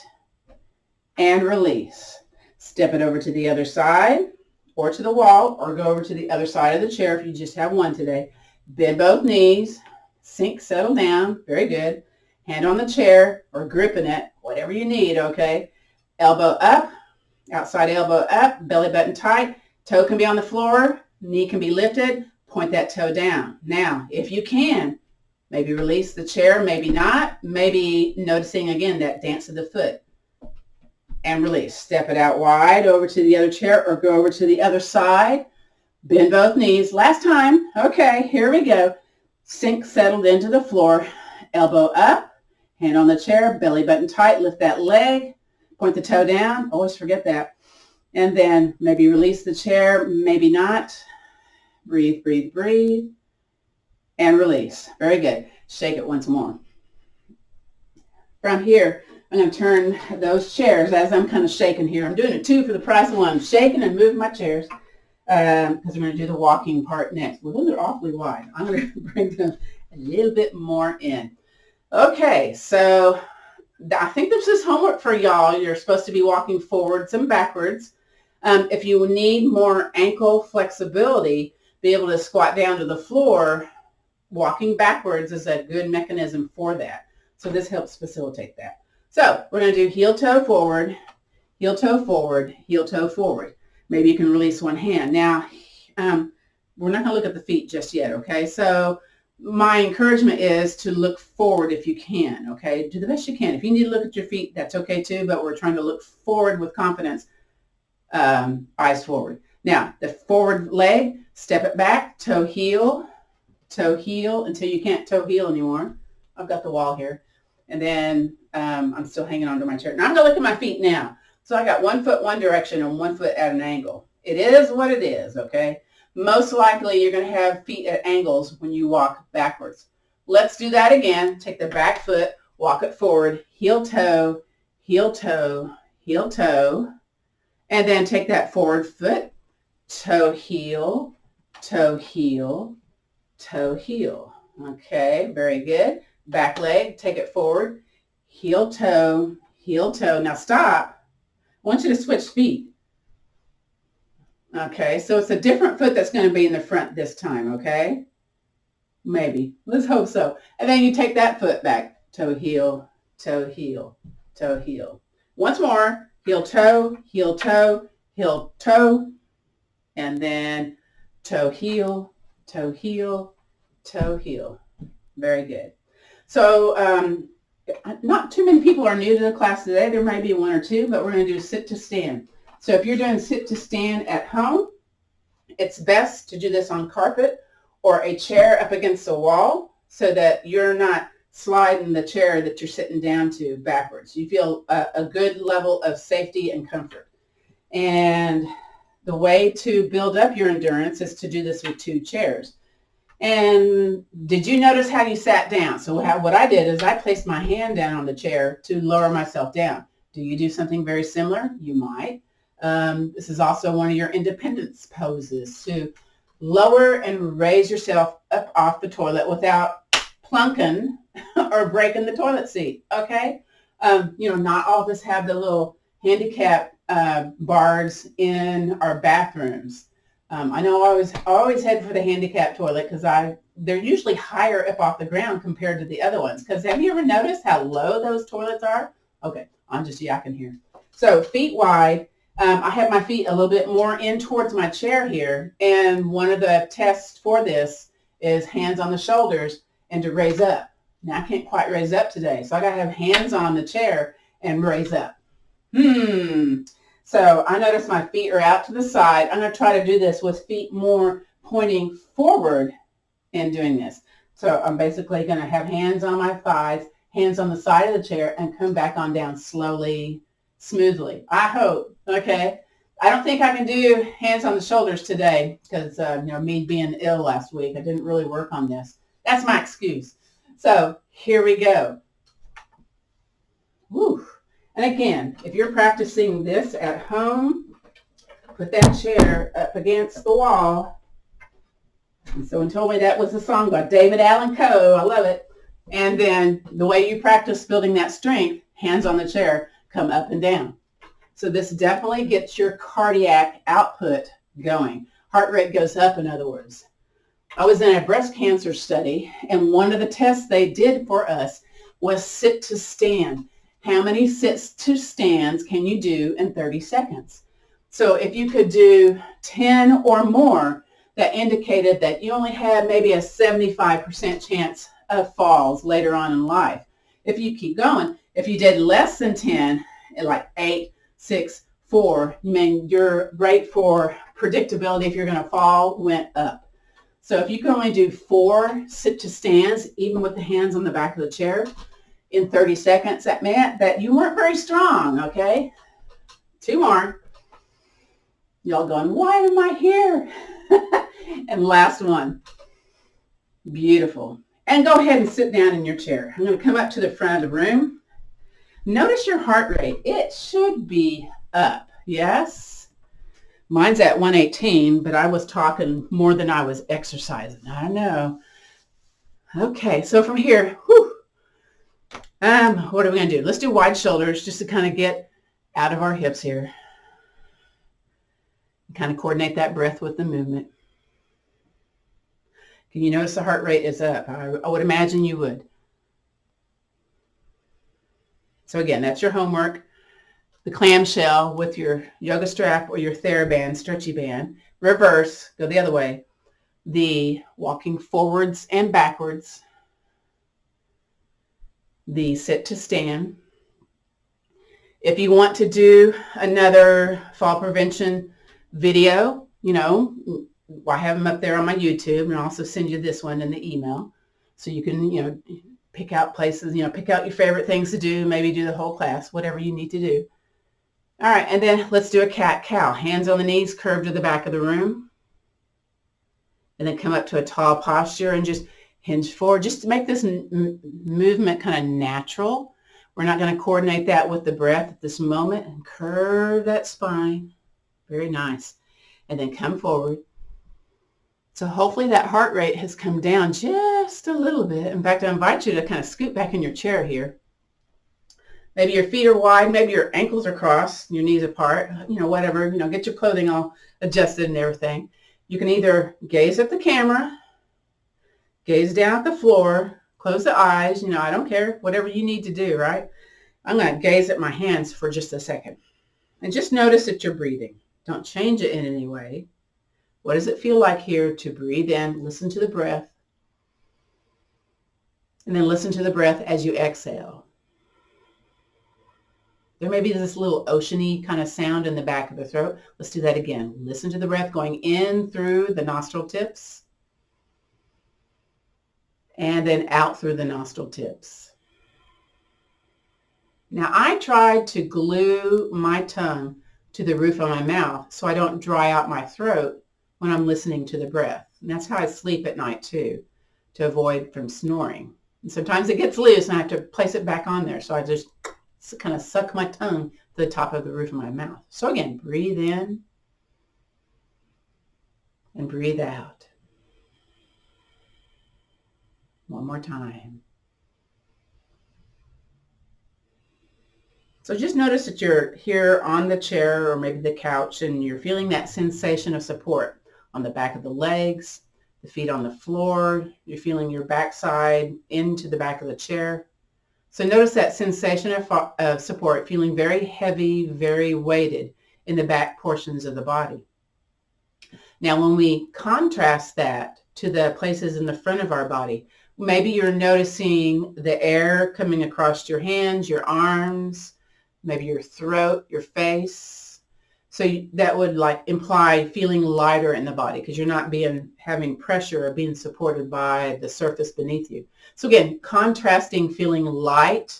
And release. Step it over to the other side or to the wall or go over to the other side of the chair if you just have one today. Bend both knees. Sink, settle down. Very good. Hand on the chair or gripping it, whatever you need, okay? Elbow up. Outside elbow up, belly button tight, toe can be on the floor, knee can be lifted, point that toe down. Now, if you can, maybe release the chair, maybe not, maybe noticing again that dance of the foot and release. Step it out wide over to the other chair or go over to the other side. Bend both knees. Last time. Okay, here we go. Sink settled into the floor, elbow up, hand on the chair, belly button tight, lift that leg. Point the toe down. Always forget that. And then maybe release the chair, maybe not. Breathe, breathe, breathe. And release. Very good. Shake it once more. From here, I'm going to turn those chairs as I'm kind of shaking here. I'm doing it two for the price of one. I'm shaking and moving my chairs because we're going to do the walking part next. Well, those are awfully wide. I'm going to bring them a little bit more in. Okay, so I think this is homework for y'all. You're supposed to be walking forwards and backwards. If you need more ankle flexibility, be able to squat down to the floor, walking backwards is a good mechanism for that. So this helps facilitate that. So we're going to do heel toe forward, heel toe forward, heel toe forward. Maybe you can release one hand. Now, we're not going to look at the feet just yet, okay? So my encouragement is to look forward if you can, okay? Do the best you can. If you need to look at your feet, that's okay too, but we're trying to look forward with confidence, eyes forward. Now, the forward leg, step it back, toe heel until you can't toe heel anymore. I've got the wall here. And then I'm still hanging onto my chair. Now I'm going to look at my feet now. So I got one foot one direction and one foot at an angle. It is what it is, okay? Most likely you're going to have feet at angles when you walk backwards. Let's do that again. Take the back foot, walk it forward, heel toe, heel toe, heel toe, and then take that forward foot, toe heel, toe heel, toe heel. Okay, very good. Back leg, take it forward, heel toe, heel toe. Now stop. I want you to switch feet. Okay, so it's a different foot that's going to be in the front this time, okay? Maybe. Let's hope so. And then you take that foot back. Toe, heel, toe, heel, toe, heel. Once more. Heel, toe, heel, toe, heel, toe. And then toe, heel, toe, heel, toe, heel. Very good. So not too many people are new to the class today. There may be one or two, but we're going to do sit to stand. So if you're doing sit to stand at home, it's best to do this on carpet or a chair up against the wall so that you're not sliding the chair that you're sitting down to backwards. You feel a good level of safety and comfort. And the way to build up your endurance is to do this with two chairs. And did you notice how you sat down? So what I did is I placed my hand down on the chair to lower myself down. Do you do something very similar? You might. This is also one of your independence poses, to lower and raise yourself up off the toilet without plunking or breaking the toilet seat, okay? Not all of us have the little handicap bars in our bathrooms. I know I always head for the handicap toilet because they're usually higher up off the ground compared to the other ones. Because have you ever noticed how low those toilets are? Okay, I'm just yakking here. So feet wide. I have my feet a little bit more in towards my chair here. And one of the tests for this is hands on the shoulders and to raise up. Now I can't quite raise up today. So I got to have hands on the chair and raise up. So I notice my feet are out to the side. I'm going to try to do this with feet more pointing forward in doing this. So I'm basically going to have hands on my thighs, hands on the side of the chair, and come back on down slowly, smoothly. I hope. Okay. I don't think I can do hands on the shoulders today because, me being ill last week, I didn't really work on this. That's my excuse. So here we go. Woo. And again, if you're practicing this at home, put that chair up against the wall. And someone told me that was a song by David Allan Coe. I love it. And then the way you practice building that strength, hands on the chair, come up and down. So this definitely gets your cardiac output going. Heart rate goes up, in other words. I was in a breast cancer study, and one of the tests they did for us was sit to stand. How many sits to stands can you do in 30 seconds? So if you could do 10 or more, that indicated that you only had maybe a 75% chance of falls later on in life. If you keep going, if you did less than 10, like 8, 6, 4, your rate for predictability if you're going to fall went up. So if you can only do 4 sit to stands, even with the hands on the back of the chair, in 30 seconds, that meant that you weren't very strong, okay? 2 more. Y'all going, why am I here? And last one. Beautiful. And go ahead and sit down in your chair. I'm going to come up to the front of the room. Notice your heart rate. It should be up, yes? Mine's at 118, but I was talking more than I was exercising. I know. Okay, so from here, what are we going to do? Let's do wide shoulders just to kind of get out of our hips here. Kind of coordinate that breath with the movement. Can you notice the heart rate is up? I would imagine you would. So again, that's your homework. The clamshell with your yoga strap or your TheraBand, stretchy band. Reverse, go the other way. The walking forwards and backwards. The sit to stand. If you want to do another fall prevention video, I have them up there on my YouTube, and I'll also send you this one in the email. So you can, pick out places, pick out your favorite things to do, maybe do the whole class, whatever you need to do. All right, and then let's do a cat-cow. Hands on the knees, curve to the back of the room. And then come up to a tall posture and just hinge forward, just to make this movement kind of natural. We're not going to coordinate that with the breath at this moment. And curve that spine. Very nice. And then come forward. So hopefully that heart rate has come down just a little bit. In fact, I invite you to kind of scoot back in your chair here. Maybe your feet are wide, maybe your ankles are crossed, your knees apart, whatever, get your clothing all adjusted and everything. You can either gaze at the camera, gaze down at the floor, close the eyes, I don't care, whatever you need to do, right? I'm going to gaze at my hands for just a second. And just notice that you're breathing. Don't change it in any way. What does it feel like here to breathe in, listen to the breath, and then listen to the breath as you exhale. There may be this little oceany kind of sound in the back of the throat. Let's do that again. Listen to the breath going in through the nostril tips and then out through the nostril tips. Now I tried to glue my tongue to the roof of my mouth so I don't dry out my throat when I'm listening to the breath. And that's how I sleep at night too, to avoid from snoring. And sometimes it gets loose and I have to place it back on there. So I just kind of suck my tongue to the top of the roof of my mouth. So again, breathe in and breathe out. One more time. So just notice that you're here on the chair or maybe the couch and you're feeling that sensation of support on the back of the legs, the feet on the floor. You're feeling your backside into the back of the chair. So notice that sensation of support, feeling very heavy, very weighted in the back portions of the body. Now, when we contrast that to the places in the front of our body, maybe you're noticing the air coming across your hands, your arms, maybe your throat, your face. So that would like imply feeling lighter in the body because you're not having pressure or being supported by the surface beneath you. So again, contrasting feeling light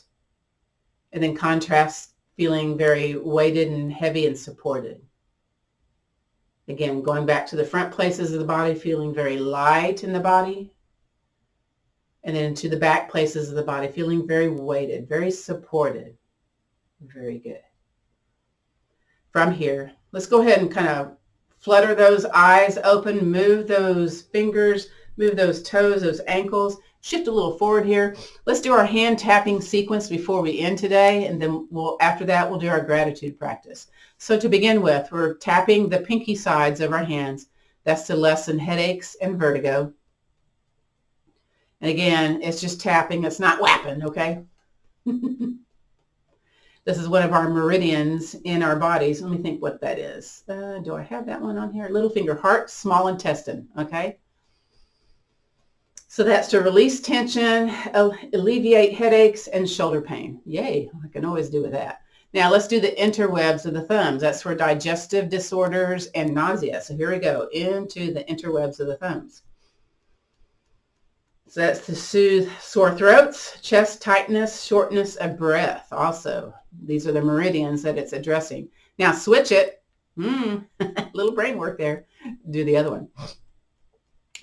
and then contrast feeling very weighted and heavy and supported. Again, going back to the front places of the body, feeling very light in the body. And then to the back places of the body, feeling very weighted, very supported. Very good. From here, let's go ahead and kind of flutter those eyes open, move those fingers, move those toes, those ankles, shift a little forward here. Let's do our hand tapping sequence before we end today, and then after that, we'll do our gratitude practice. So to begin with, we're tapping the pinky sides of our hands. That's to lessen headaches and vertigo. And again, it's just tapping. It's not whapping, okay? This is one of our meridians in our bodies. Let me think what that is. Do I have that one on here? Little finger, heart, small intestine, okay? So that's to release tension, alleviate headaches, and shoulder pain. Yay, I can always do with that. Now let's do the interwebs of the thumbs. That's for digestive disorders and nausea. So here we go, into the interwebs of the thumbs. So that's to soothe sore throats, chest tightness, shortness of breath also. These are the meridians that it's addressing. Now switch it. Little brain work there. Do the other one.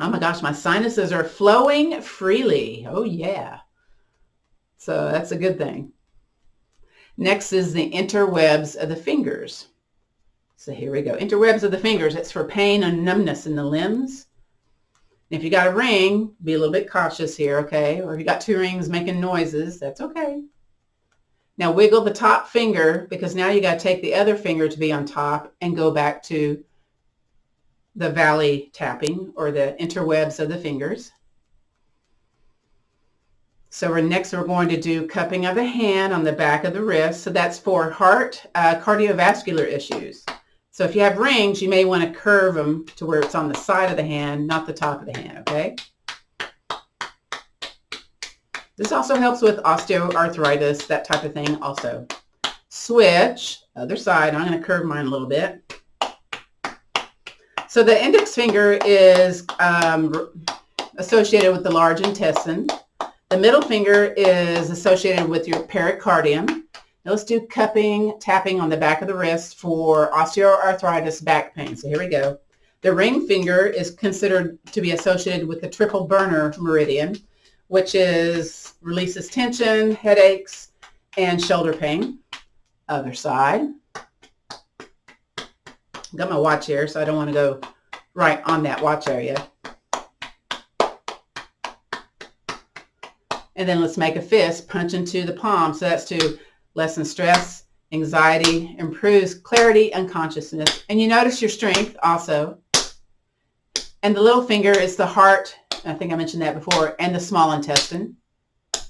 Oh my gosh, my sinuses are flowing freely. Oh yeah. So that's a good thing. Next is the interwebs of the fingers. So here we go. Interwebs of the fingers. It's for pain and numbness in the limbs. If you got a ring, be a little bit cautious here, okay? Or if you got two rings making noises, that's okay. Now wiggle the top finger because now you got to take the other finger to be on top and go back to the valley tapping or the interwebs of the fingers. So next we're going to do cupping of the hand on the back of the wrist. So that's for heart, cardiovascular issues. So if you have rings, you may want to curve them to where it's on the side of the hand, not the top of the hand, okay? This also helps with osteoarthritis, that type of thing also. Switch, other side. I'm going to curve mine a little bit. So the index finger is associated with the large intestine. The middle finger is associated with your pericardium. Now let's do cupping, tapping on the back of the wrist for osteoarthritis, back pain. So here we go. The ring finger is considered to be associated with the triple burner meridian, which releases tension, headaches, and shoulder pain. Other side. Got my watch here, so I don't want to go right on that watch area. And then let's make a fist, punch into the palm. So that's to lessen stress, anxiety, improves clarity and consciousness. And you notice your strength also. And the little finger is the heart. I think I mentioned that before. And the small intestine.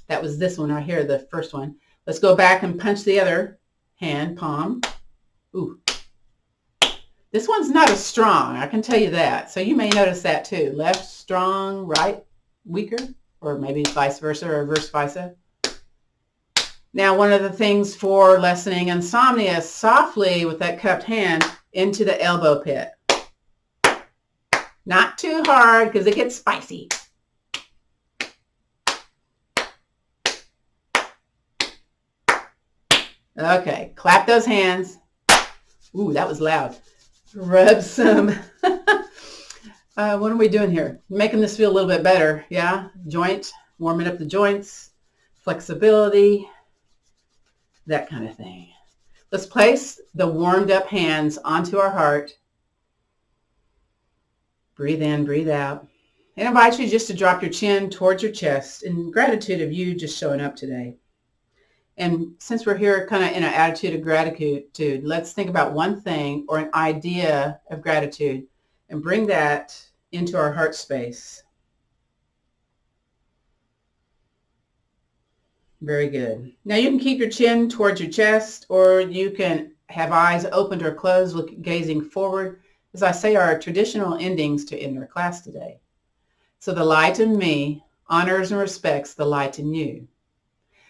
That was this one right here, the first one. Let's go back and punch the other hand, palm. Ooh. This one's not as strong, I can tell you that. So you may notice that too. Left strong, right weaker, or maybe vice versa or vice versa. Now, one of the things for lessening insomnia is softly with that cupped hand into the elbow pit. Not too hard because it gets spicy. Okay, clap those hands. Ooh, that was loud. Rub some. What are we doing here? Making this feel a little bit better, yeah? Joint, warming up the joints, flexibility, that kind of thing. Let's place the warmed up hands onto our heart. Breathe in, breathe out. And I invite you just to drop your chin towards your chest in gratitude of you just showing up today. And since we're here kind of in an attitude of gratitude, let's think about one thing or an idea of gratitude and bring that into our heart space. Very good. Now you can keep your chin towards your chest, or you can have eyes opened or closed, gazing forward, as I say our traditional endings to end our class today. So the light in me honors and respects the light in you.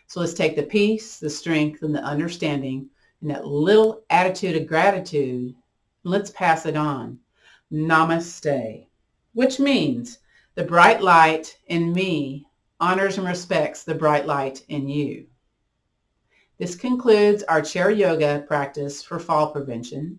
So let's take the peace, the strength, and the understanding, and that little attitude of gratitude, and let's pass it on. Namaste, which means the bright light in me honors and respects the bright light in you. This concludes our chair yoga practice for fall prevention.